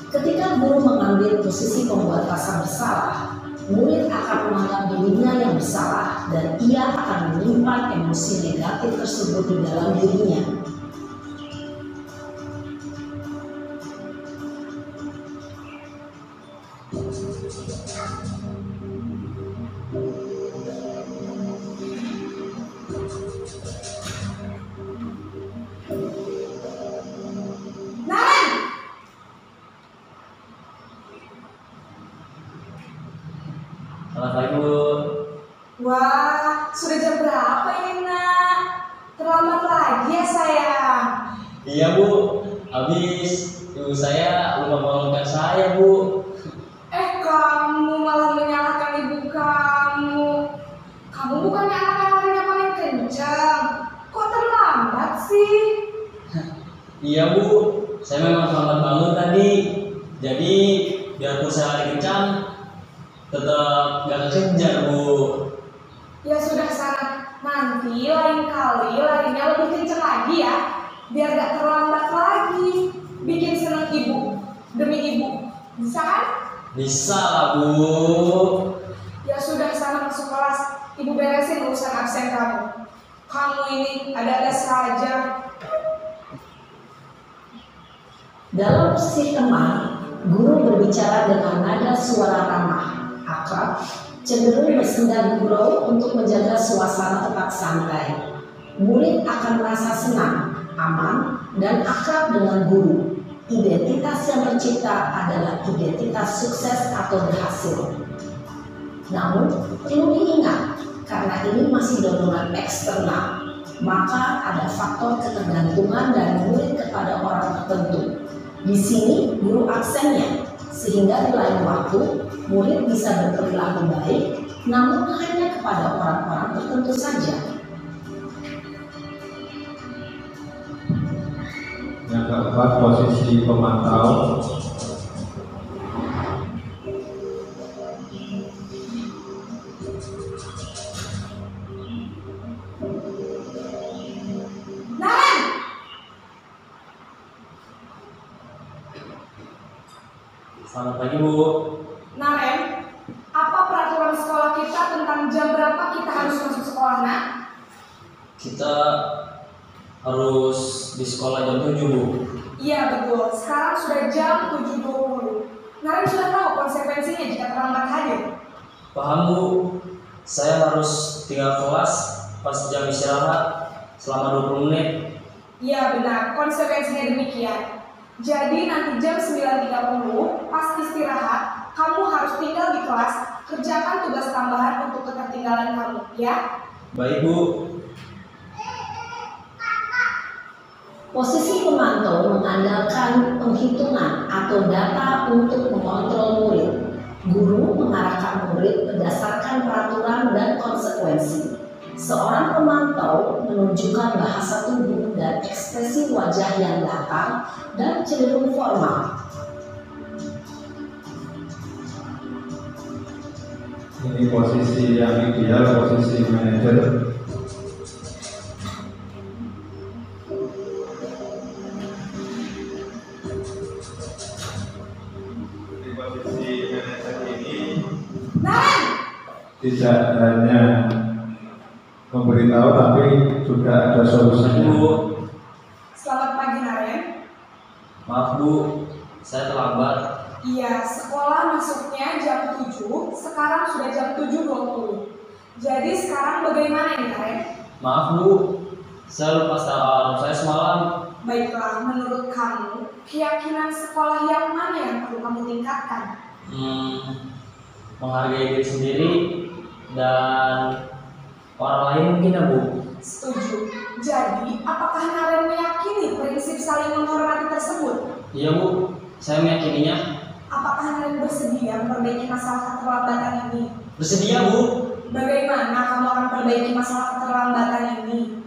Ketika guru mengambil posisi pembuat rasa bersalah, murid akan menganggap dirinya yang bersalah dan ia akan menyimpan emosi negatif tersebut di dalam dirinya. Naren! Selamat pagi Bu. Wah, sudah jam berapa ini nak? Terlambat lagi ya sayang. Iya Bu, habis ibu saya lupa membangunkan saya Bu. Kamu malah menyalahkan ibu kamu. Kamu bukannya anak yang larinya paling kencang. Kok terlambat sih? Iya Bu, saya memang terlambat bangun tadi. Jadi biarpun saya lari kencang, tetap gak kekejar Bu. Ya sudah sana. Nanti lain kali larinya lebih kencang lagi ya. Biar gak terlambat lagi. Bikin senang ibu. Demi ibu. Bisa kan? Bisa lah Bu. Ya sudah sana masuk kelas. Ibu beresin urusan absen kamu. Kamu ini ada-ada saja. Dalam posisi teman, guru berbicara dengan nada suara ramah, akrab, cenderung bersenda gurau untuk menjaga suasana tetap santai. Murid akan merasa senang, aman, dan akrab dengan guru. Identitas yang tercipta adalah identitas sukses atau berhasil. Namun, perlu diingat, karena ini masih dorongan eksternal, maka ada faktor ketergantungan dari murid kepada orang tertentu. Di sini guru aksennya, sehingga di lain waktu murid bisa berperilaku baik, namun hanya kepada orang-orang tertentu saja. Yang keempat, posisi pemantau. Naren! Selamat pagi Bu. Naren, apa peraturan sekolah kita tentang jam berapa kita harus masuk sekolah nak? Kita harus di sekolah jam 7 Bu. Iya betul, sekarang sudah jam 7.20. Naren sudah tahu konsekuensinya jika terlambat hadir. Paham Bu, saya harus tinggal kelas pas jam istirahat selama 20 menit. Iya benar, konsekuensinya demikian. Jadi nanti jam 9.30 pas istirahat, kamu harus tinggal di kelas, kerjakan tugas tambahan untuk ketertinggalan kamu, ya? Baik Bu. Posisi pemantau mengandalkan penghitungan atau data untuk mengontrol murid. Guru mengarahkan murid berdasarkan peraturan dan konsekuensi. Seorang pemantau menunjukkan bahasa tubuh dan ekspresi wajah yang datar dan cenderung formal. Ini posisi yang ideal, posisi manajer. Di posisi manajer ini tidak hanya memberitahu, tapi juga ada solusinya. Bu, Selamat pagi Naren. maaf Bu, saya terlambat. Iya, sekolah masuknya jam 7, sekarang sudah jam 7.20. Jadi sekarang bagaimana ini Naren? Maaf Bu, saya lupa alarm saya semalam. Baiklah, menurut kamu, keyakinan sekolah yang mana yang perlu kamu tingkatkan? Menghargai diri sendiri dan orang lain mungkin ya Bu. Setuju. Jadi, apakah Naren meyakini prinsip saling menghormati tersebut? Iya Bu, saya meyakininya. Apakah Naren bersedia memperbaiki masalah keterlambatan ini? Bersedia Bu. Bagaimana kamu akan perbaiki masalah keterlambatan ini?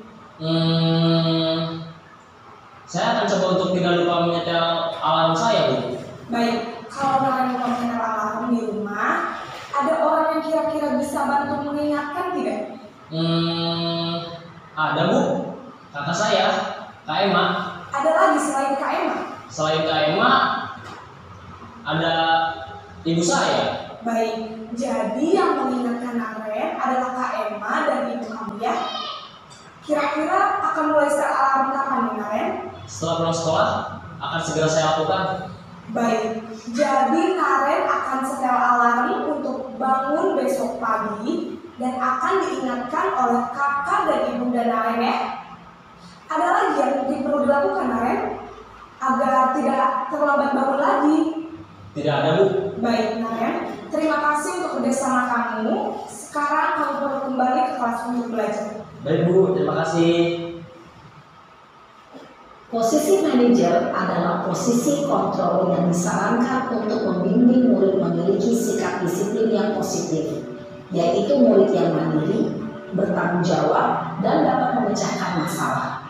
Saya akan coba untuk tidak lupa menyetel alarm saya Bu. Baik, kalau Naren mau menyetel alarm di rumah, ada orang yang kira-kira bisa bantu mengingatkan tidak? Ada Bu, kakak saya, Kak Emma. Ada lagi selain Kak Emma? Selain Kak Emma, ada ibu saya. Baik, jadi yang mengingatkan Naren adalah Kak Emma dan ibu kamu ya? Kira-kira akan mulai setel alarm kapan nih Naren? Setelah pulang sekolah, akan segera saya lakukan. Baik, jadi Naren akan setel alarm untuk bangun besok pagi dan akan diingatkan oleh kakak dan ibunda Naren ya. Ada lagi yang mungkin perlu dilakukan Naren agar tidak terlambat bangun lagi? Tidak ada Bu. Baik Naren, terima kasih untuk kerjasama kamu. Sekarang kamu perlu kembali ke kelas untuk belajar. Baik Bu, terima kasih. Posisi manajer adalah posisi kontrol yang disarankan untuk membimbing murid memiliki sikap disiplin yang positif, yaitu murid yang mandiri, bertanggung jawab, dan dapat memecahkan masalah.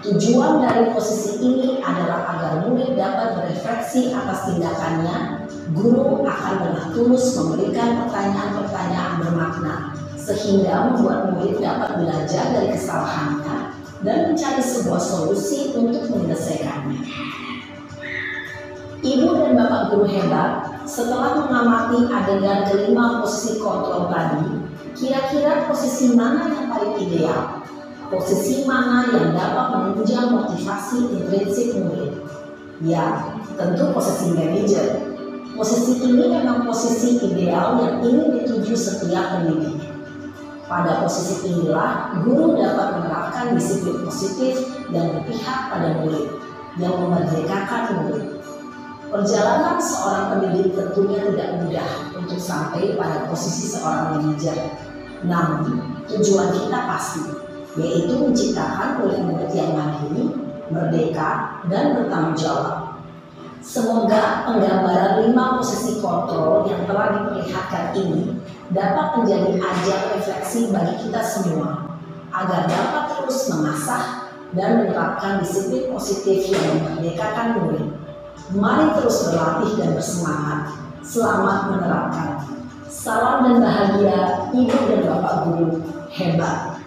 Tujuan dari posisi ini adalah agar murid dapat berefleksi atas tindakannya. Guru akan dengan tulus memberikan pertanyaan-pertanyaan bermakna, sehingga membuat murid dapat belajar dari kesalahannya dan mencari sebuah solusi untuk menyelesaikannya. Ibu dan Bapak guru hebat, setelah mengamati adegan kelima posisi kontrol tadi, kira-kira posisi mana yang paling ideal? Posisi mana yang dapat menunjang motivasi intrinsik murid? Ya, tentu posisi manajer. Posisi ini memang posisi ideal yang ingin dituju setiap pendidik. Pada posisi inilah, guru dapat menerapkan disiplin positif dan berpihak pada murid, yang memerdekakan murid. Perjalanan seorang pendidik tentunya tidak mudah untuk sampai pada posisi seorang manajer. Namun, tujuan kita pasti, yaitu menciptakan murid-murid yang mandiri, merdeka, dan bertanggung jawab. Semoga penggambaran 5 posisi kontrol yang telah diperlihatkan ini dapat menjadi ajang refleksi bagi kita semua, agar dapat terus mengasah dan menerapkan disiplin positif yang memerdekakan murid. Mari terus berlatih dan bersemangat. Selamat menerapkan. Salam dan bahagia, Ibu dan Bapak Guru hebat.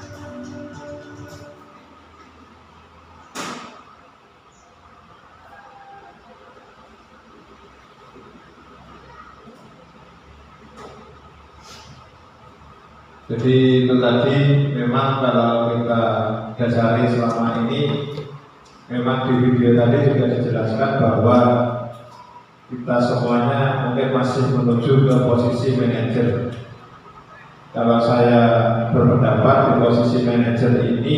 Jadi itu tadi memang kalau kita dasari selama ini, memang di video tadi juga dijelaskan bahwa kita semuanya mungkin masih menuju ke posisi manajer. Kalau saya berpendapat di posisi manajer ini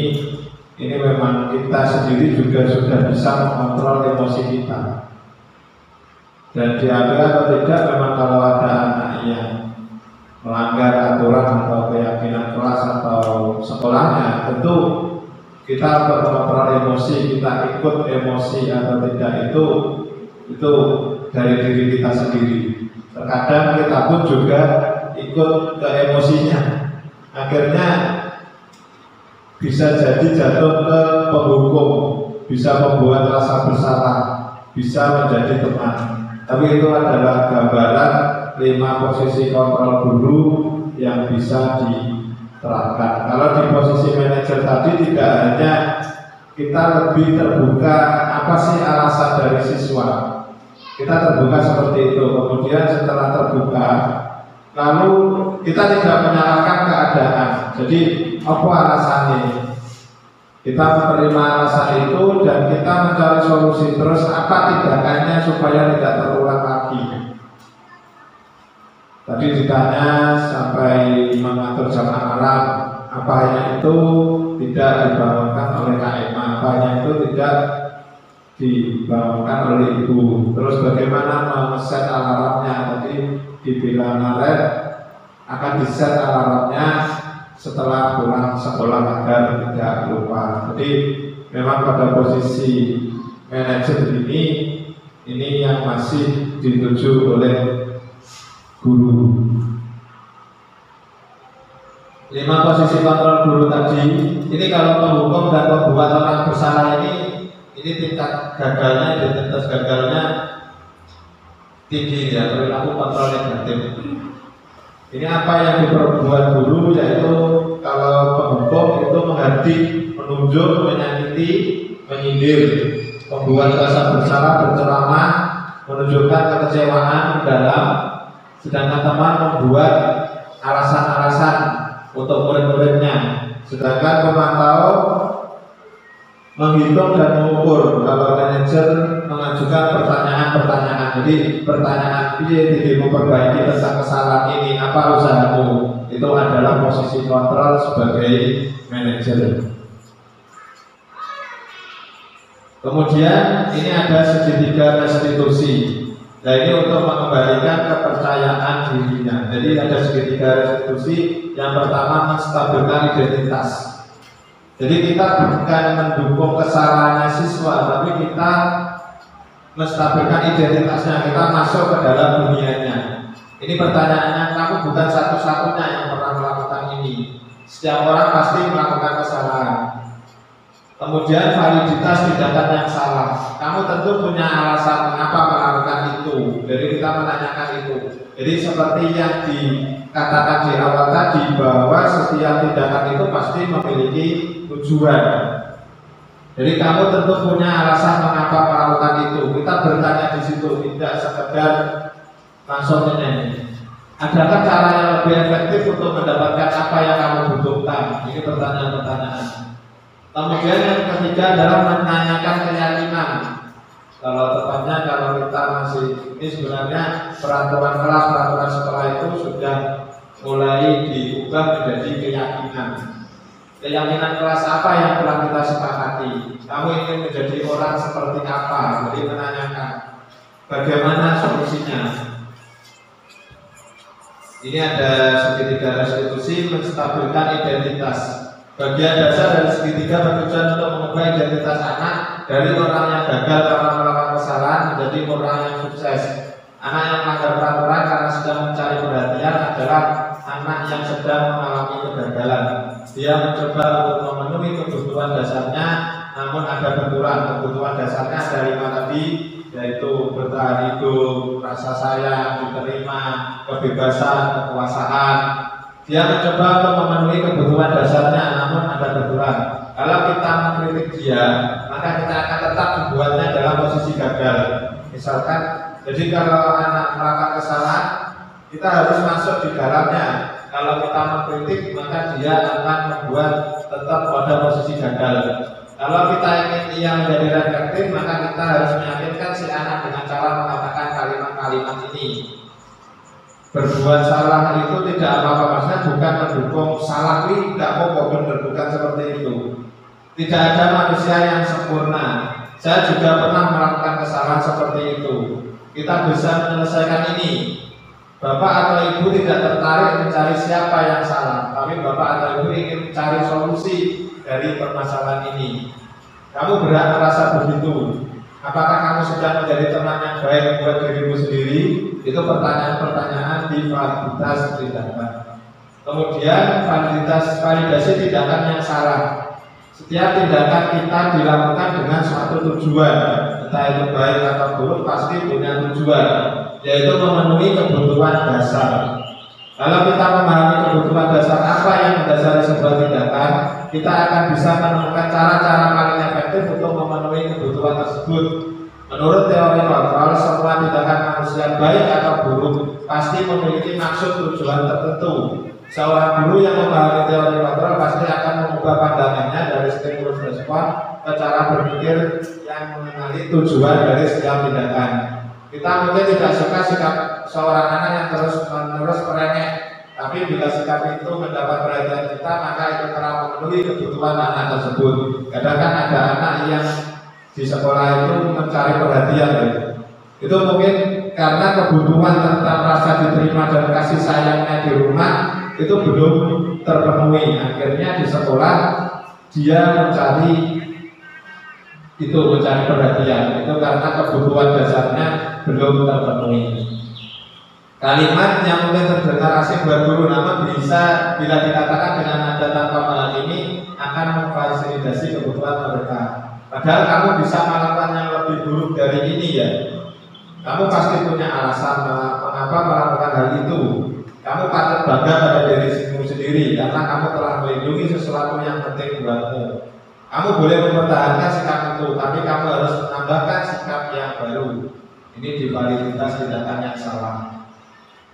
memang kita sendiri juga sudah bisa mengontrol emosi kita. Dan diambil atau tidak, memang kalau ada anak yang melanggar aturan atau keyakinan kelas atau sekolahnya, tentu kita berkontrol emosi, kita ikut emosi atau tidak itu dari diri kita sendiri. Terkadang kita pun juga ikut ke emosinya, akhirnya bisa jadi jatuh ke penghukum, bisa membuat rasa bersalah, bisa menjadi teman. Tapi itu adalah gambaran 5 posisi kontrol guru yang bisa diterapkan. Kalau di posisi manajer tadi tidak hanya kita lebih terbuka, apa sih alasan dari siswa, kita terbuka seperti itu. Kemudian setelah terbuka, lalu kita tidak menyalahkan keadaan. Jadi apa alasannya? Kita menerima alasan itu dan kita mencari solusi. Terus apa tindakannya supaya tidak terulang lagi? Tadi ditanya sampai mengatur jam malam, apanya itu tidak dibangunkan oleh Kak Emma, apanya itu tidak dibangunkan oleh ibu. Terus bagaimana meset alarmnya? Tadi dibilang Naren akan diset alarmnya setelah pulang sekolah agar tidak lupa. Jadi memang pada posisi manajer ini yang masih dituju oleh guru. 5 posisi kontrol guru tadi, ini kalau penghukum dan pembuat orang bersalah ini tingkat gagalnya, identitas gagalnya tinggi ya, perilaku kontrol negatif. Ini apa yang diperbuat guru, yaitu kalau penghukum itu menghardik, menunjuk, menyakiti, menyindir, membuat rasa bersalah, berceramah, menunjukkan kekecewaan mendalam, sedangkan teman membuat alasan-alasan untuk murid-muridnya, sedangkan pemantau menghitung dan mengukur. Kalau manajer mengajukan pertanyaan-pertanyaan, jadi pertanyaan dia memperbaiki tentang kesalahan ini, apa usahamu, itu adalah posisi kontrol sebagai manajer. Kemudian ini ada segitiga restitusi. Nah ini untuk mengembalikan kepercayaan dirinya. Jadi ada segitiga restitusi. Yang pertama, menstabilkan identitas. Jadi kita bukan mendukung kesalahannya siswa, tapi kita menstabilkan identitasnya. Kita masuk ke dalam dunianya. Ini pertanyaannya, kamu bukan satu-satunya yang pernah melakukan ini. Setiap orang pasti melakukan kesalahan. Kemudian validitas tindakan yang salah. Kamu tentu punya alasan mengapa melakukan itu. Jadi kita menanyakan itu. Jadi seperti yang dikatakan di awal tadi, bahwa setiap tindakan itu pasti memiliki tujuan. Jadi kamu tentu punya alasan mengapa melakukan itu. Kita bertanya di situ, tidak sekedar langsung menyanyi. Adakah cara yang lebih efektif untuk mendapatkan apa yang kamu butuhkan? Ini pertanyaan-pertanyaan. Kemudian yang ketiga adalah menanyakan keyakinan. Kalau tepatnya kalau kita masih ini sebenarnya peraturan kelas, peraturan sekolah itu sudah mulai diubah menjadi keyakinan. Keyakinan kelas apa yang telah kita sepakati? Kamu ingin menjadi orang seperti apa? Jadi menanyakan bagaimana solusinya. Ini ada segitiga restitusi, menstabilkan identitas. Bagian dasar dari segitiga bertujuan untuk mengubah identitas anak dari orang yang gagal karena melakukan kesalahan menjadi orang yang sukses. Anak yang melanggar peraturan karena sedang mencari perhatian adalah anak yang sedang mengalami kegagalan. Dia mencoba untuk memenuhi kebutuhan dasarnya, namun ada benturan. Kebutuhan dasarnya ada 5 tadi, yaitu bertahan hidup, rasa sayang, diterima, kebebasan, kekuasaan. Dia mencoba untuk memenuhi kebutuhan dasarnya, namun ada benturan. Kalau kita mengkritik dia, maka kita akan tetap membuatnya dalam posisi gagal. Misalkan, jadi kalau anak melakukan kesalahan, kita harus masuk di dalamnya. Kalau kita mengkritik, maka dia akan membuat tetap pada posisi gagal. Kalau kita ingin ia menjadi reflektif, maka kita harus meyakinkan si anak dengan cara mengatakan kalimat-kalimat ini. Berbuat salah itu tidak apa-apa, maksudnya bukan mendukung salah ini tidak apa benar, bukan seperti itu. Tidak ada manusia yang sempurna. Saya juga pernah melakukan kesalahan seperti itu. Kita bisa menyelesaikan ini. Bapak atau ibu tidak tertarik mencari siapa yang salah, tapi bapak atau ibu ingin mencari solusi dari permasalahan ini. Kamu berhak merasa begitu. Apakah kamu sedang menjadi teman yang baik buat dirimu sendiri? Itu pertanyaan-pertanyaan di validitas tindakan. Kemudian validasi tindakan yang salah. Setiap tindakan kita dilakukan dengan suatu tujuan, entah itu baik atau buruk, pasti punya tujuan, yaitu memenuhi kebutuhan dasar. Kalau kita memahami kebutuhan dasar apa yang mendasari sebuah tindakan, kita akan bisa menemukan cara-cara paling efektif untuk memenuhi kebutuhan tersebut. Menurut teori kontrol, semua tindakan manusia baik atau buruk pasti memiliki maksud tujuan tertentu. Seorang guru yang memahami teori kontrol pasti akan mengubah pandangannya dari stimulus respon ke cara berpikir yang mengenali tujuan dari setiap tindakan. Kita mungkin tidak suka sikap seorang anak yang terus-menerus merengek, tapi bila sikap itu mendapat perhatian kita, maka itu telah memenuhi kebutuhan anak tersebut. Kadang-kadang ada anak yang di sekolah itu mencari perhatian ya. Itu mungkin karena kebutuhan tentang rasa diterima dan kasih sayangnya di rumah itu belum terpenuhi. Akhirnya di sekolah dia mencari perhatian itu karena kebutuhan dasarnya belum terpenuhi. Kalimat yang mungkin terdengar asing buat guru, namun bisa bila dikatakan dengan nada tanpa hal ini akan memfasilitasi kebutuhan mereka. Padahal kamu bisa melakukan yang lebih buruk dari ini ya. Kamu pasti punya alasan mengapa melakukan hal itu. Kamu patut bangga pada dirimu sendiri karena kamu telah melindungi sesuatu yang penting buatmu. Kamu boleh mempertahankan sikap itu, tapi kamu harus menambahkan sikap yang baru. Ini divaliditas tindakan yang salah.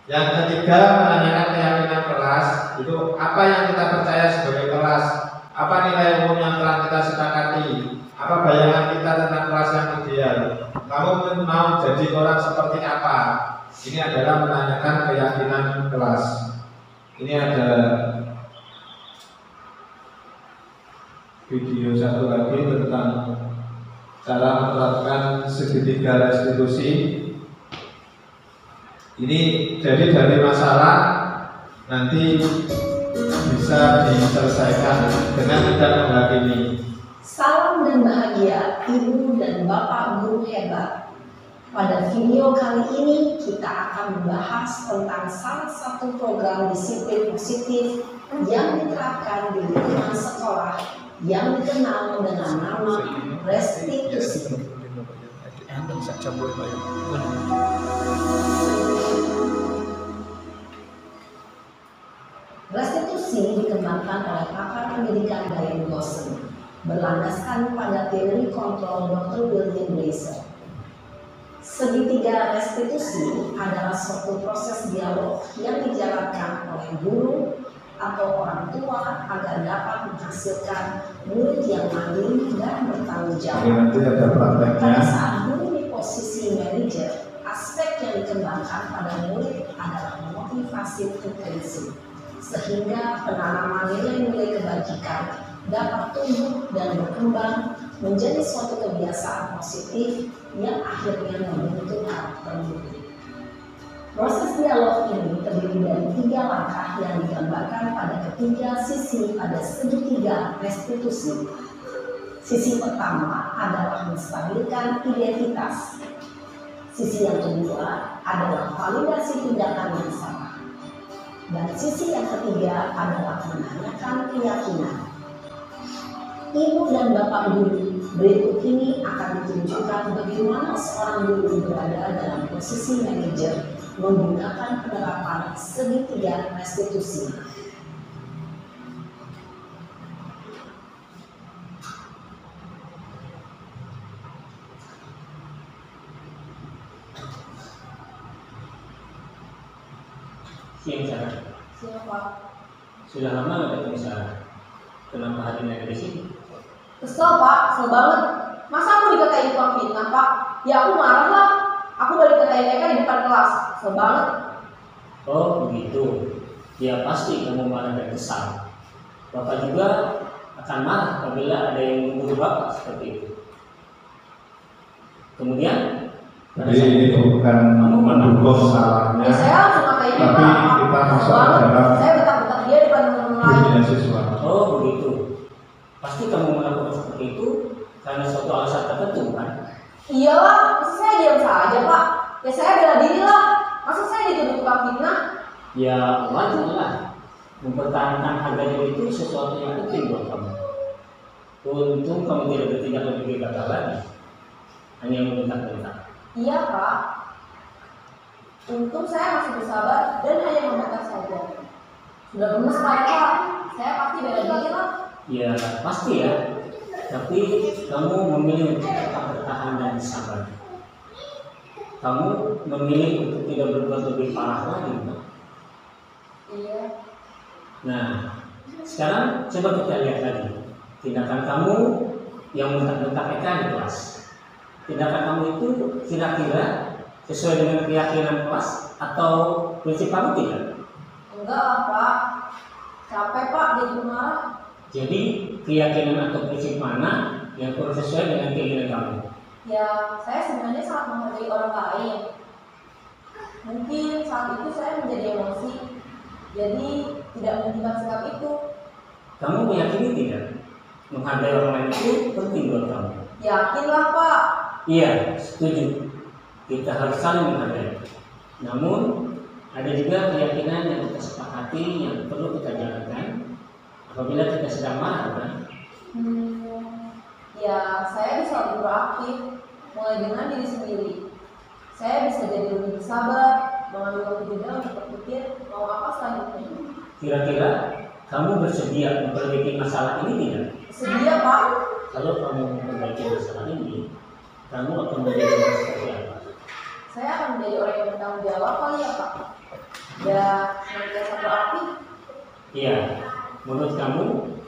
Yang ketiga, menanyakan keyakinan kelas. Itu apa yang kita percaya sebagai kelas? Apa nilai umum yang telah kita sepakati? Apa bayangan kita tentang kelas yang ideal? Kamu mau jadi orang seperti apa? Ini adalah menanyakan keyakinan kelas. Ini ada video satu lagi tentang cara menerapkan segitiga restitusi. Ini jadi dari masalah nanti bisa diselesaikan dengan tidak menghakimi. Salam dan bahagia Ibu dan Bapak guru hebat. Pada video kali ini kita akan membahas tentang salah satu program disiplin positif yang diterapkan di lingkungan sekolah yang dikenal dengan nama restitusi. Restitusi dikembangkan oleh pakar pendidikan Diane Gosling, berlandaskan pada teori kontrol Dr. William Blaser. Segitiga restitusi adalah suatu proses dialog yang dijalankan oleh guru atau orang tua agar dapat menghasilkan murid yang mandiri dan bertanggung jawab. Pada saat guru di posisi manajer, aspek yang dikembangkan pada murid adalah motivasi intensif, sehingga penanaman nilai-nilai kebajikan dapat tumbuh dan berkembang menjadi suatu kebiasaan positif yang akhirnya membentuk karakter murid. Proses dialog ini terdiri dari 3 langkah yang digambarkan pada ketiga sisi pada segitiga restitusi. Sisi pertama adalah menstabilkan identitas. Sisi yang kedua adalah validasi tindakan yang salah. Dan sisi yang ketiga adalah menanyakan keyakinan. Ibu dan Bapak guru, berikut ini akan ditunjukkan bagaimana seorang guru berada dalam posisi manajer menggunakan penerapan segitiga restitusi. Siang Sarah. Siapa Pak? Sudah lama nggak ketemu Sarah? Kenapa hari ini ada di sini? Kesel Pak, kesel banget. Masa aku dikatain tukang fitnah Pak? Ya aku marah lah. Aku balik dikatain mereka di depan kelas. Kesel banget. Oh begitu. Ya pasti kamu marah dan kesal. Bapak juga akan marah apabila ada yang menuduh Bapak seperti itu. Kemudian Jadi ini bukan mendukung salahnya, Ya saya langsung ngatain dia tapi Pak. kita Kesel masuk banget. ke dalam Saya bentak-bentak dia di depan teman-teman lain. dunia siswa. Oh begitu. Pasti kamu melakukan seperti itu karena suatu alasan tertentu kan? Iyalah, masa saya diam saja Pak? Ya saya bela diri lah. Masa saya dituduh tukang fitnah? Ya wajar lah. Mempertahankan harga diri itu sesuatu yang penting buat kamu. Untung kamu tidak bertindak lebih gegabah lagi. Hanya membentak-bentak. Iya Pak. Untung saya masih bersabar dan hanya membentak saja. Sudah gemes Pak ya Pak. Saya pasti bela diri lah. Ya pasti ya. Tapi kamu memilih untuk tetap bertahan dan sabar. Kamu memilih untuk tidak berbuat lebih parah lagi, Pak. Iya. Nah, sekarang coba kita lihat lagi tindakan kamu yang bentak-bentak Eka di kelas. Tindakan kamu itu kira-kira sesuai dengan keyakinan kelas atau prinsip kamu tidak? Enggak lah Pak. Capek Pak dia marah. Jadi keyakinan atau prinsip mana yang kurang sesuai dengan keinginan kamu? Ya, saya sebenarnya sangat menghargai orang lain. Mungkin saat itu saya menjadi emosi, jadi tidak menunjukkan sikap itu. Kamu meyakini tidak menghargai orang lain itu penting buat kamu? Yakinlah Pak. Iya, setuju. Kita harus saling menghargai. Namun ada juga keyakinan yang kita sepakati yang perlu kita jalankan apabila kita sedang marah, kan? Ya, saya bisa lebih proaktif, mulai dengan diri sendiri. Saya bisa jadi lebih bersabar, mengambil waktu jeda untuk berpikir mau apa selanjutnya. Kira-kira kamu bersedia memperbaiki masalah ini tidak? Sedia Pak. Kalau kamu memperbaiki masalah ini, kamu akan menjadi orang seperti apa? Saya akan menjadi orang yang bertanggung jawab kali ya Pak. Ya, senantiasa proaktif. Iya, menurut kamu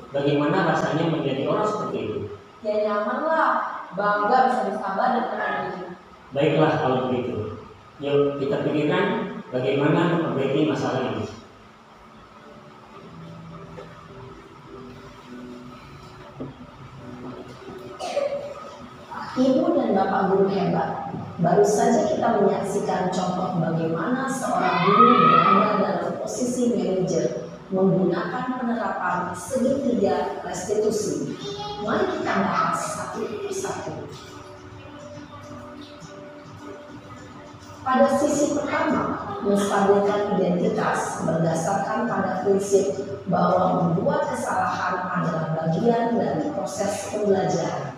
bagaimana rasanya menjadi orang seperti itu? Ya nyaman lah, bangga bisa bersabar dan tenang diri. Baiklah kalau begitu. Yuk kita pikirkan bagaimana memperbaiki masalah ini. Ibu dan Bapak guru hebat. Baru saja kita menyaksikan contoh bagaimana seorang guru berada dalam posisi manajer menggunakan penerapan segitiga restitusi. Mari kita bahas satu persatu. Pada sisi pertama, menstabilkan identitas berdasarkan pada prinsip bahwa membuat kesalahan adalah bagian dari proses pembelajaran.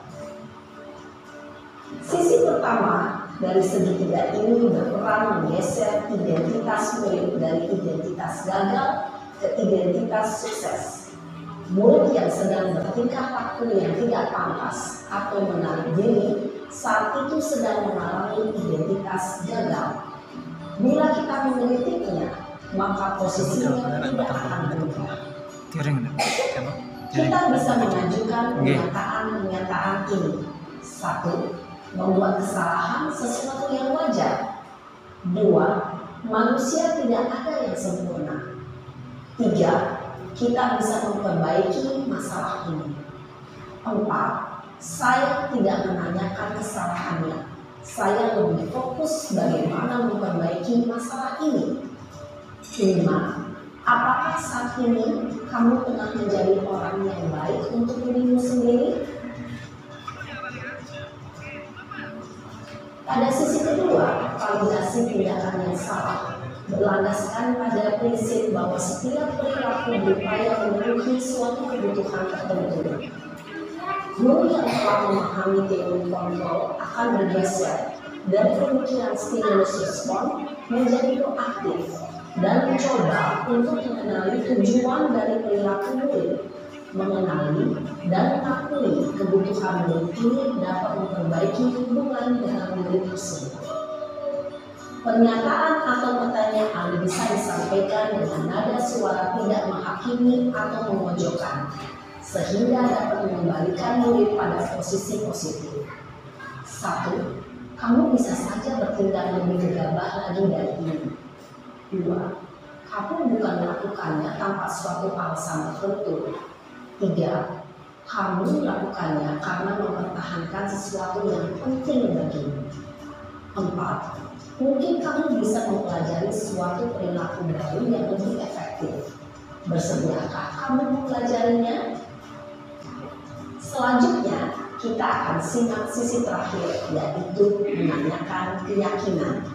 Sisi pertama dari segitiga ini berperan menggeser identitas murid dari identitas gagal ke identitas sukses. Murid yang sedang bertingkah laku yang tidak pantas atau menarik diri saat itu sedang mengalami identitas gagal. Bila kita menelitinya, maka posisinya tidak akan berubah. Kita bisa mengajukan pernyataan ini. 1. Membuat kesalahan sesuatu yang wajar. 2. Manusia tidak ada yang sempurna. 3. Kita bisa memperbaiki masalah ini. 4. Saya tidak menanyakan kesalahannya. Saya lebih fokus bagaimana memperbaiki masalah ini. 5. Apakah saat ini kamu tengah menjadi orang yang baik untuk dirimu sendiri? Pada sisi kedua, validasi tindakan yang salah berlandaskan pada prinsip bahwa setiap perilaku berupaya memenuhi suatu kebutuhan tertentu. Guru yang telah memahami teori kontrol akan bergeser dari pemikiran stimulus respon menjadi proaktif dan mencoba untuk mengenali tujuan dari perilaku murid, mengenali dan mengakui kebutuhan murid ini dapat memperbaiki hubungan dengan murid tersebut. Pernyataan atau pertanyaan bisa disampaikan dengan nada suara tidak menghakimi atau memojokkan, sehingga dapat mengembalikan murid pada posisi positif. 1. Kamu bisa saja bertindak lebih gegabah lagi dari ini. 2. Kamu bukan melakukannya tanpa suatu alasan tertentu. 3. Kamu melakukannya karena mempertahankan sesuatu yang penting bagimu. 4. Mungkin kamu bisa mempelajari suatu perilaku baru yang lebih efektif. Bersediakah kamu mempelajarinya? Selanjutnya, kita akan simak sisi terakhir, yaitu menanyakan keyakinan.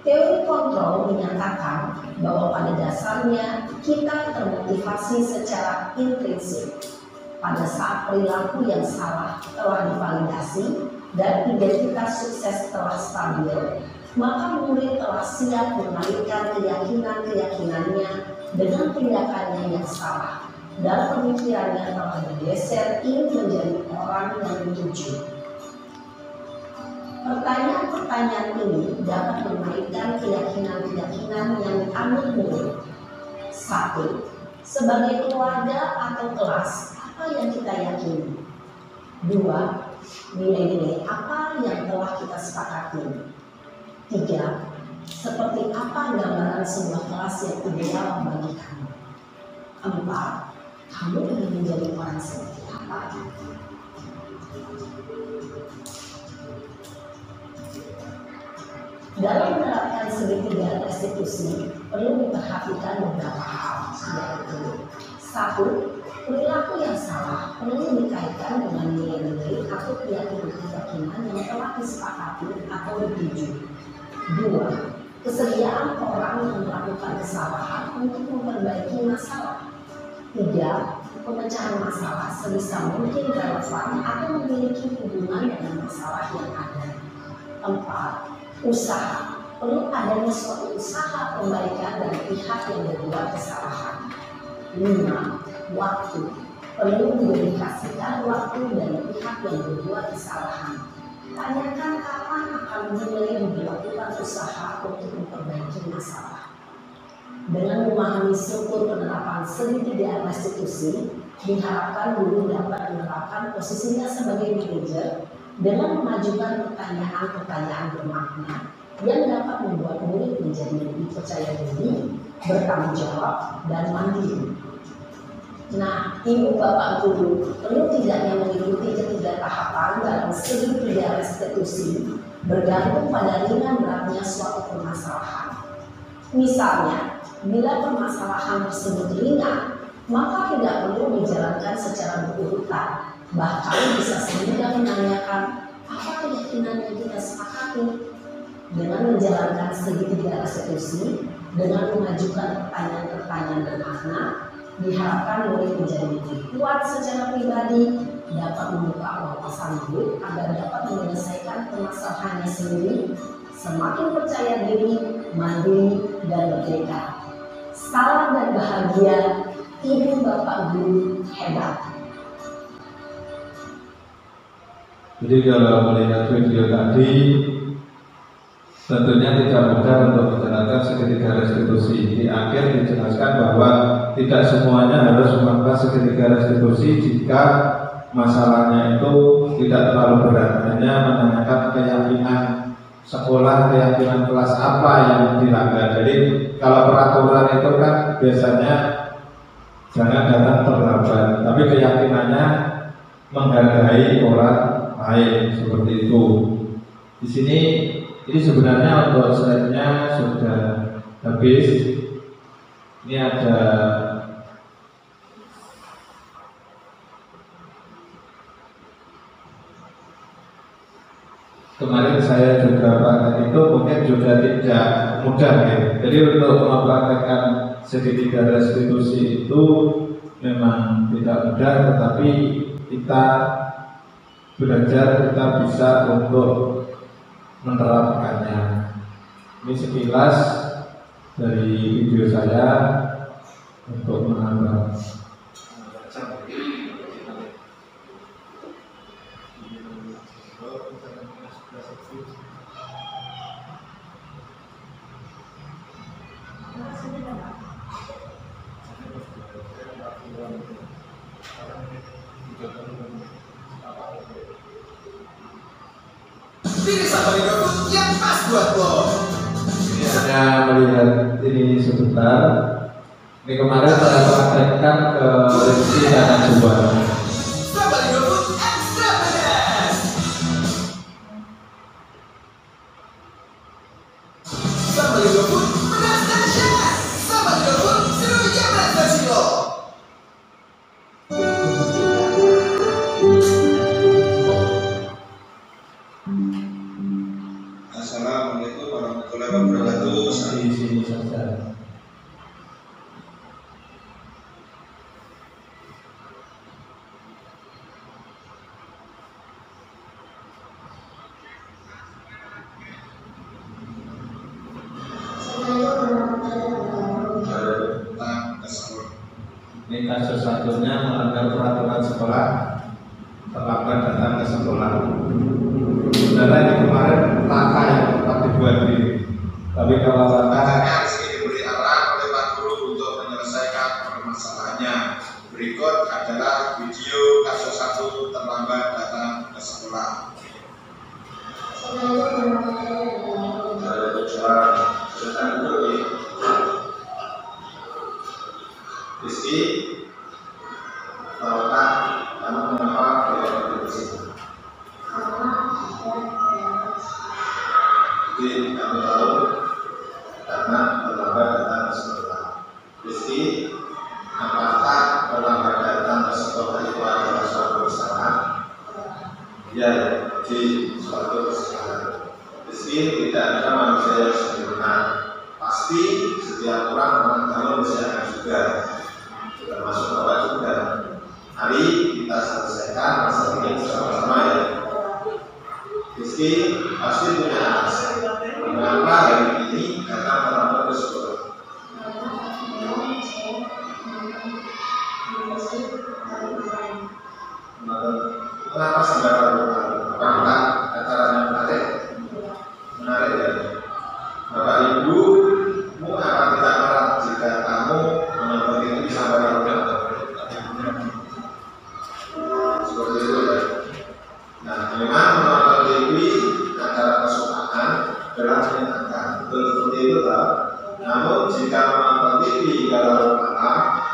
Teori kontrol menyatakan bahwa pada dasarnya kita termotivasi secara intrinsik. Pada saat perilaku yang salah telah divalidasi dan identitas sukses telah stabil, maka murid telah siap mengalihkan keyakinan-keyakinannya dengan tindakannya yang salah, dan pemikirannya telah bergeser ingin menjadi orang yang dituju. Pertanyaan-pertanyaan ini dapat mengaitkan keyakinan-keyakinan yang dianut murid. 1. Sebagai keluarga atau kelas, apa yang kita yakini? 2. Nilai-nilai apa yang telah kita sepakati? 3. Seperti apa gambaran sebuah kelas yang ideal bagi kamu? 4. Kamu ingin menjadi orang seperti apa? Dalam menerapkan segitiga restitusi perlu diperhatikan beberapa hal, yaitu 1. Perilaku yang salah perlu dikaitkan dengan nilai-nilai atau keyakinan yang telah disepakati atau dituju. 2. Kesediaan orang yang melakukan kesalahan untuk memperbaiki masalah. 3. Pemecahan masalah sebisa mungkin relevan atau memiliki hubungan dengan masalah yang ada. 4. Usaha, perlu adanya suatu usaha perbaikan dari pihak yang berbuat kesalahan. 5. Waktu, perlu didedikasikan waktu dari pihak yang berbuat kesalahan. Tanyakan kapan akan mulai dilakukan usaha untuk memperbaiki masalah. Dengan memahami struktur penerapan segitiga restitusi, diharapkan guru dapat menerapkan posisinya sebagai manajer dengan mengajukan pertanyaan-pertanyaan bermakna yang dapat membuat murid menjadi lebih percaya diri, bertanggung jawab, dan mandiri. Nah, Ibu Bapak Guru perlu tidaknya mengikuti ketiga tahapan dalam segitiga restitusi bergantung pada ringan beratnya suatu permasalahan. Misalnya, bila permasalahan tersebut ringan, maka tidak perlu dijalankan secara berurutan. Bahkan bisa sehingga menanyakan apa keyakinan yang kita sepakati. Dengan menjalankan segitiga restitusi, dengan mengajukan pertanyaan-pertanyaan bermakna, diharapkan murid menjadi lebih kuat secara pribadi, dapat membuka wawasan murid agar dapat menyelesaikan permasalahannya sendiri, semakin percaya diri, mandiri, dan merdeka. Salam dan bahagia, Ibu Bapak Guru hebat. Jadi kalau melihat video tadi, tentunya tidak mudah untuk menjalankan segitiga restitusi. Di akhir dijelaskan bahwa tidak semuanya harus melakukan segitiga restitusi jika masalahnya itu tidak terlalu berat. Hanya menanyakan keyakinan sekolah, keyakinan kelas apa yang dilanggar. Jadi kalau peraturan itu kan biasanya jangan datang terlambat, tapi keyakinannya menghargai orang lain, seperti itu. Di sini ini sebenarnya untuk slide-nya sudah habis. Ini ada kemarin saya juga praktek itu mungkin juga tidak mudah ya. Jadi untuk mempraktekkan segitiga restitusi itu memang tidak mudah, tetapi kita belajar, kita bisa untuk menerapkannya. Ini sekilas dari video saya untuk menambah. Pilih sambal GoFood yang pas buat lo. Ini hanya melihat ini sebentar. Ini kemarin saya praktekkan ke Rizky dan Najwa. Sambal GoFood extra pedas. Sambal GoFood pedas dahsyat. Sambal GoFood serunya berat versi lo. Assalamualaikum warahmatullahi wabarakatuh. Di sini saja. Ini kasus satunya melanggar peraturan sekolah, terlambat datang ke sekolah. Saudara ini kemarin laka yang tempat dibuat diri. Tapi kalau laka, Makanya Rizky diberi arahan oleh Pak Guru untuk menyelesaikan permasalahannya. Berikut adalah video kasus 1 terlambat datang ke sekolah. Rizky, tahukah kamu mengapa tidak berfungsi? suatu kesalahan. Meski tidak ada manusia yang sempurna, pasti setiap orang mengalami kesalahan juga, termasuk Bapak juga. Mari kita selesaikan masalah ini bersama-sama ya. Meski pasti punya alasan mengapa hari ini datang terlambat ke sekolah. Kenapa sampai terlambat? Apakah acaranya menarik? Menarik ya. Bapak Ibu, apa tidak marah jika kamu menonton ini sampai terlambat? Seperti itu ya. Nah, memang menonton TV acara kesukaan adalah menyenangkan, betul seperti itu tak? Namun jika menonton TV kalau malam,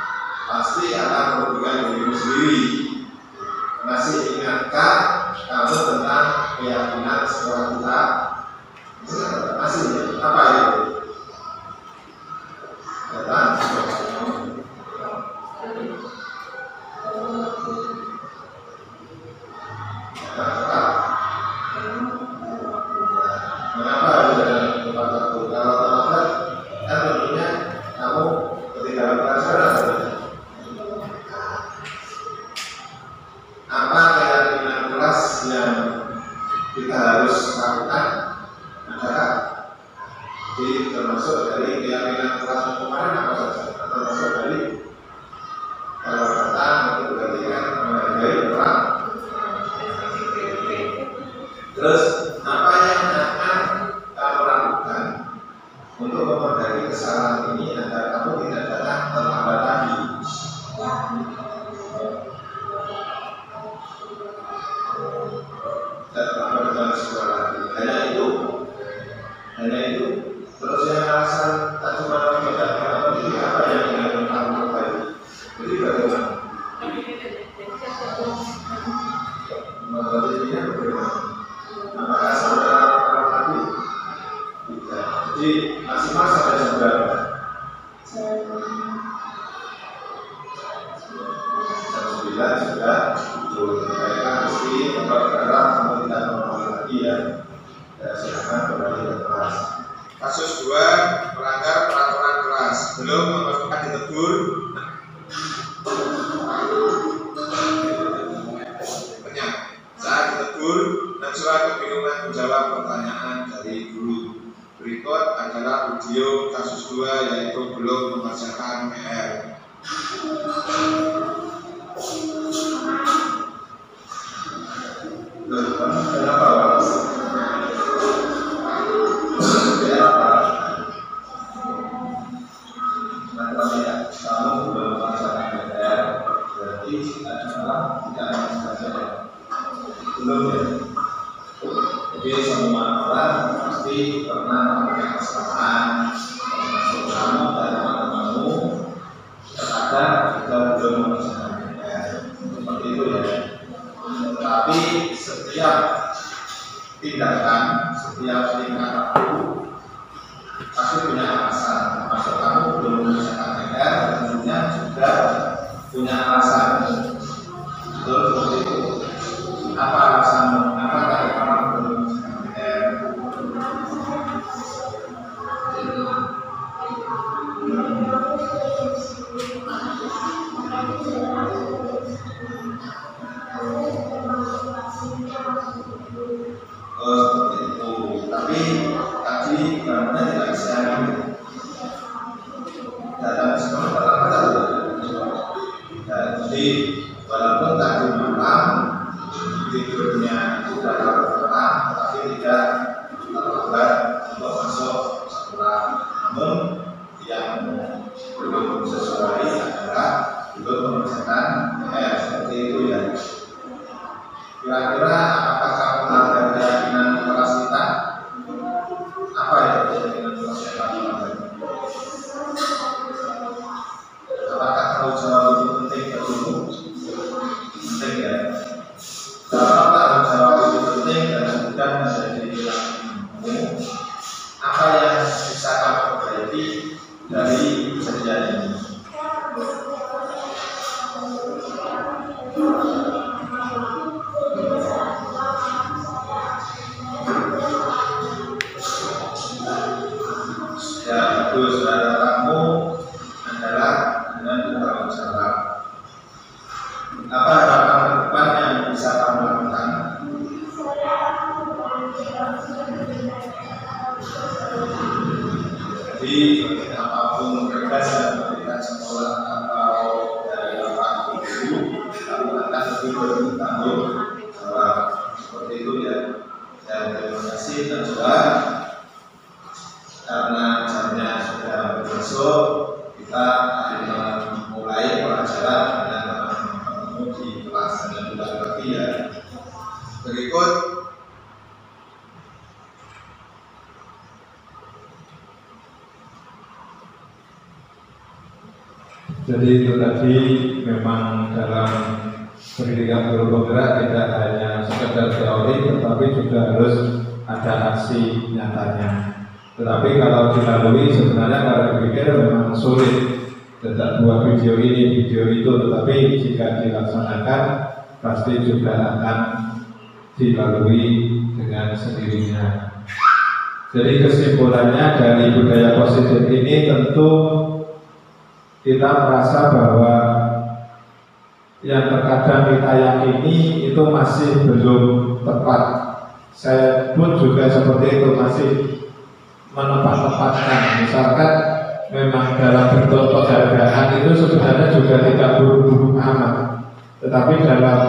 pasti akan merugikan dirimu sendiri. Masih ingatkah kamu tentang keyakinan sekolah kita? Masih apa itu? Datang. Mengapa harus ada tempat tertentu? Kalau terlambat, kan tentunya kamu ketinggalan pelajaran. Apa keyakinan kelas yang kita harus lakukan? Adalah termasuk dari keyakinan kelas kemarin apa saja? Termasuk dari kalau datang itu berarti kan menghargai orang. Terus apa yang akan kamu lakukan untuk memperbaiki kesalahan ini agar kamu tidak datang terlambat lagi? Dan terlambat dalam sekolah lagi. Hanya itu. Terus yang alasan tak cuma tidak terlambat ini apa yang ingin kamu perbaiki? Jadi bagaimana? Membalikannya bagaimana? Apakah saudara orang tadi? Tidak. Jadi maksimal sampai jam berapa? Jam 9 sudah. Mereka mesti bergerak kalau tidak normal lagi ya. Silakan kembali ke kelas. Kasus 2, melanggar peraturan kelas, belum memasukkan ditegur. Saat ditegur dan surat kebingungan menjawab pertanyaan dari guru. Berikut adalah video kasus 2 yaitu belum mengerjakan PR. Kenapa? Kamu belum mengerjakan PR, berarti adalah tidak mengerjakan. Belum ya. Jadi semua orang pasti pernah melakukan kesalahan, termasuk kamu dan teman-temanmu. Terkadang juga belum mengerjakan PR. Seperti itu ya. Tapi setiap tindakan, setiap tingkah laku pasti punya alasan. Termasuk kamu belum mengerjakan PR, tentunya juga punya alasan. Betul seperti itu. Apa alasanmu? Apa kata kamu belum mengerjakan PR? Oh seperti itu. Tapi tadi kamu tidak bisa datang ke sekolah pertama. Jadi walaupun tadi malam tidurnya terima kasih Najwa. Karena jamnya sudah masuk, kita akan memulai pelajaran dengan teman-teman di kelas dan bulan lagi ya. Berikut jadi itu tadi memang dalam pendidikan guru penggerak tidak hanya sekedar teori tetapi juga harus ada aksi nyatanya. Tetapi kalau dilalui sebenarnya kalau dipikir memang sulit tidak dua video ini, video itu, tetapi jika dilaksanakan pasti juga akan dilalui dengan sendirinya. Jadi kesimpulannya dari budaya positif ini tentu kita merasa bahwa yang terkadang kita yakini itu masih belum tepat. Saya pun juga seperti itu, masih menempat-tempatkan. Misalkan memang dalam bentuk penghargaan itu sebenarnya juga tidak buru-buru amat. Tetapi dalam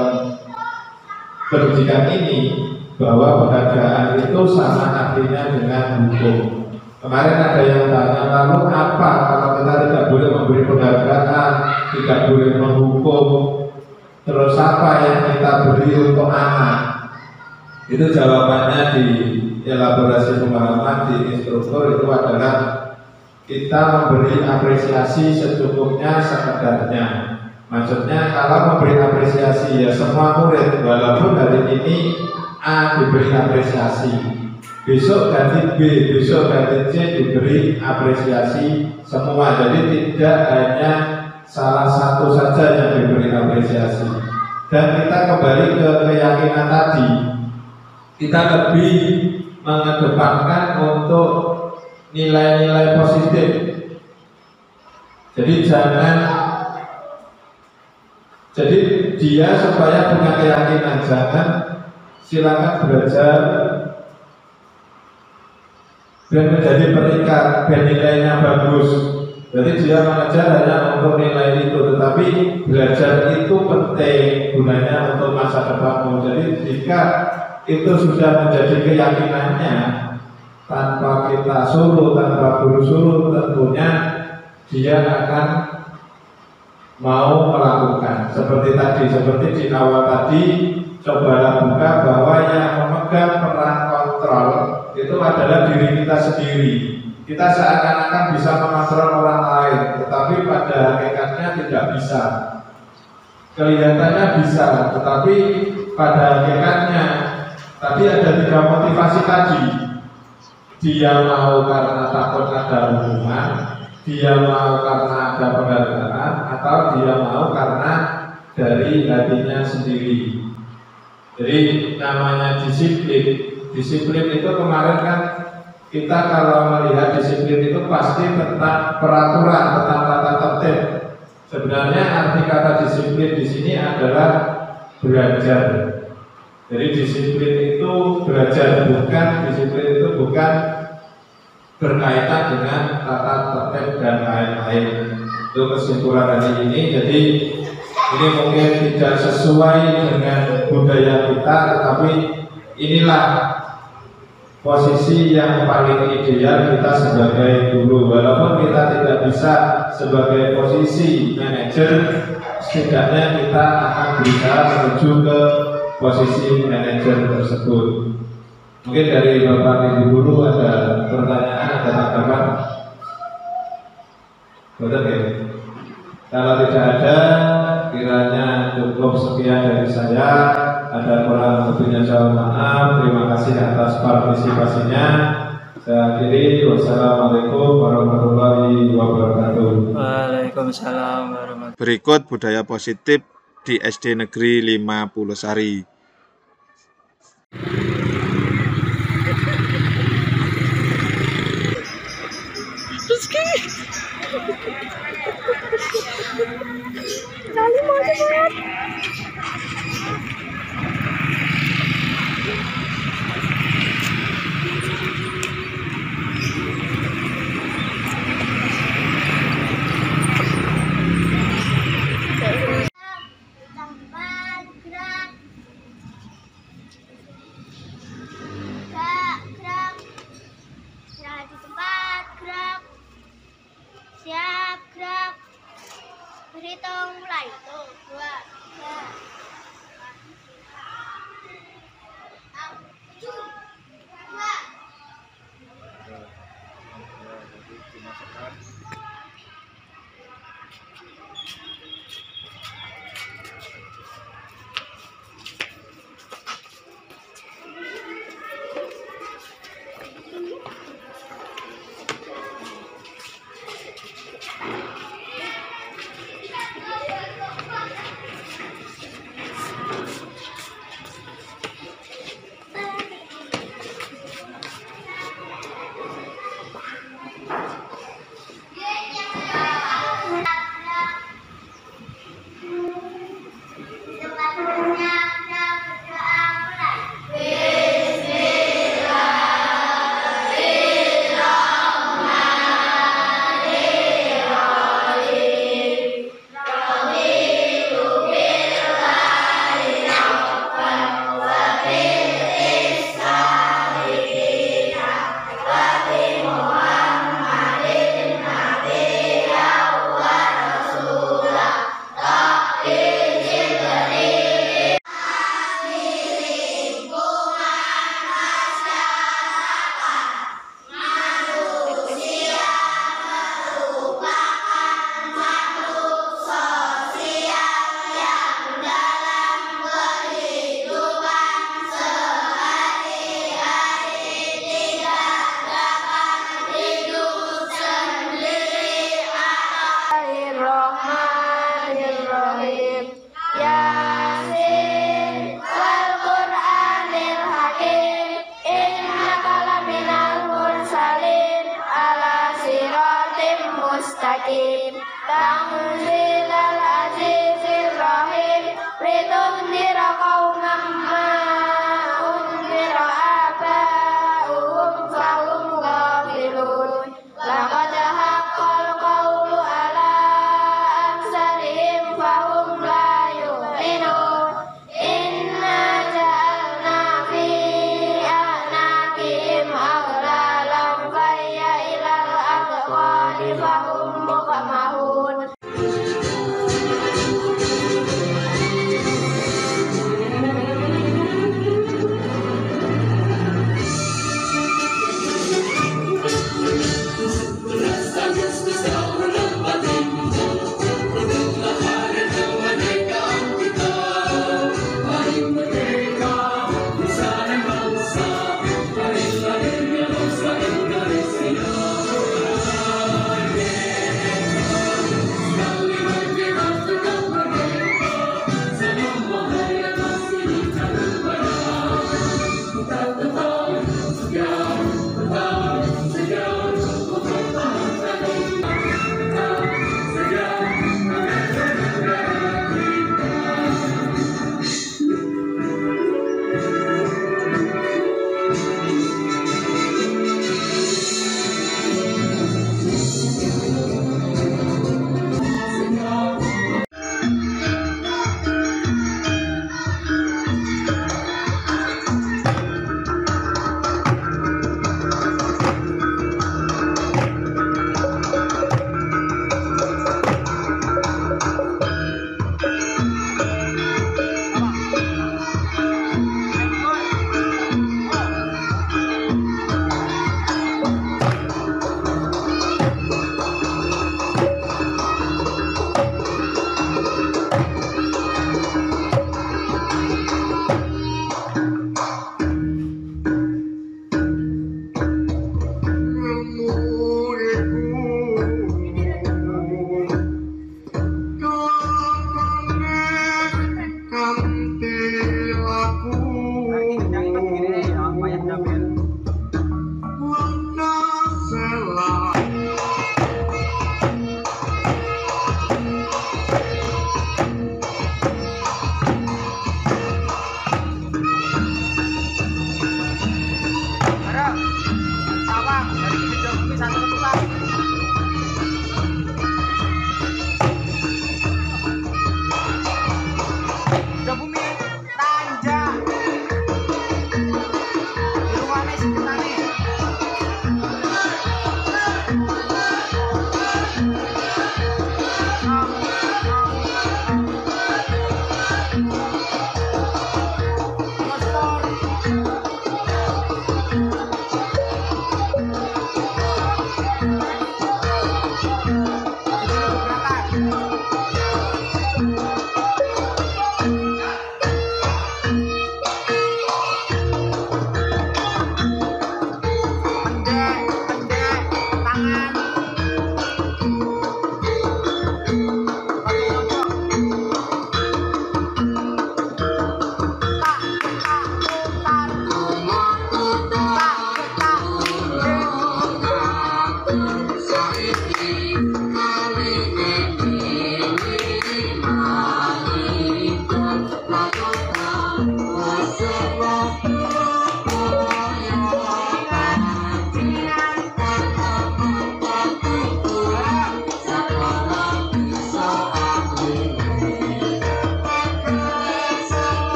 pendidikan ini bahwa penghargaan itu sama artinya dengan hukum. Kemarin ada yang tanya, lalu apa kalau kita tidak boleh memberi penghargaan, tidak boleh menghukum, terus apa yang kita beri untuk anak? Itu jawabannya di elaborasi pemahaman di instruktur itu adalah kita memberi apresiasi secukupnya, sekadarnya. Maksudnya kalau memberi apresiasi ya semua murid, walaupun hari ini A diberi apresiasi, besok ganti B, besok ganti C diberi apresiasi semua. Jadi tidak hanya salah satu saja yang diberi apresiasi. Dan kita kembali ke keyakinan tadi, kita lebih mengedepankan untuk nilai-nilai positif. Jadi jadi dia supaya punya keyakinan, jangan silakan belajar dan menjadi peringkat dan nilainya bagus. Jadi dia mengajar hanya untuk nilai itu, tetapi belajar itu penting gunanya untuk masa depanmu. Jadi jika itu sudah menjadi keyakinannya, tanpa kita suruh, tanpa guru suruh, tentunya dia akan mau melakukan. Seperti tadi, seperti di awal tadi, cobalah buka bahwa yang memegang peran kontrol itu adalah diri kita sendiri. Kita seakan-akan bisa mengontrol orang lain, tetapi pada hakikatnya tidak bisa. Kelihatannya bisa, tetapi pada hakikatnya tadi ada 3 motivasi tadi. Dia mau karena takut ada hubungan, dia mau karena ada penghargaan, atau dia mau karena dari hatinya sendiri. Jadi namanya disiplin. Disiplin itu kemarin kan kita kalau melihat disiplin itu pasti tentang peraturan, tentang tata tertib. Sebenarnya arti kata disiplin di sini adalah belajar. Jadi disiplin itu belajar, bukan disiplin itu bukan berkaitan dengan tata tertib dan lain-lain. Itu kesimpulan dari ini. Jadi ini mungkin tidak sesuai dengan budaya kita, tetapi inilah posisi yang paling ideal kita sebagai guru. Walaupun kita tidak bisa sebagai posisi manajer, setidaknya kita akan berusaha menuju ke posisi manajer tersebut. Mungkin dari Bapak Ibu Guru ada pertanyaan, ada tanggapan? Betul ya? Kalau tidak ada, kiranya cukup sekian dari saya. Ada kurang lebihnya saya maaf. Terima kasih atas partisipasinya. Saya akhiri. Wassalamualaikum warahmatullahi wabarakatuh. Waalaikumsalam warahmatullahi wabarakatuh. Berikut budaya positif di SD Negeri 5 Pulosari.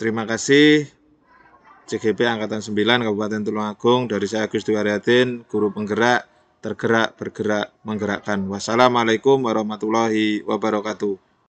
Terima kasih CGP Angkatan 9 Kabupaten Tulungagung. Dari saya Agus Dwiaryatin, guru penggerak, tergerak, bergerak, menggerakkan. Wassalamualaikum warahmatullahi wabarakatuh.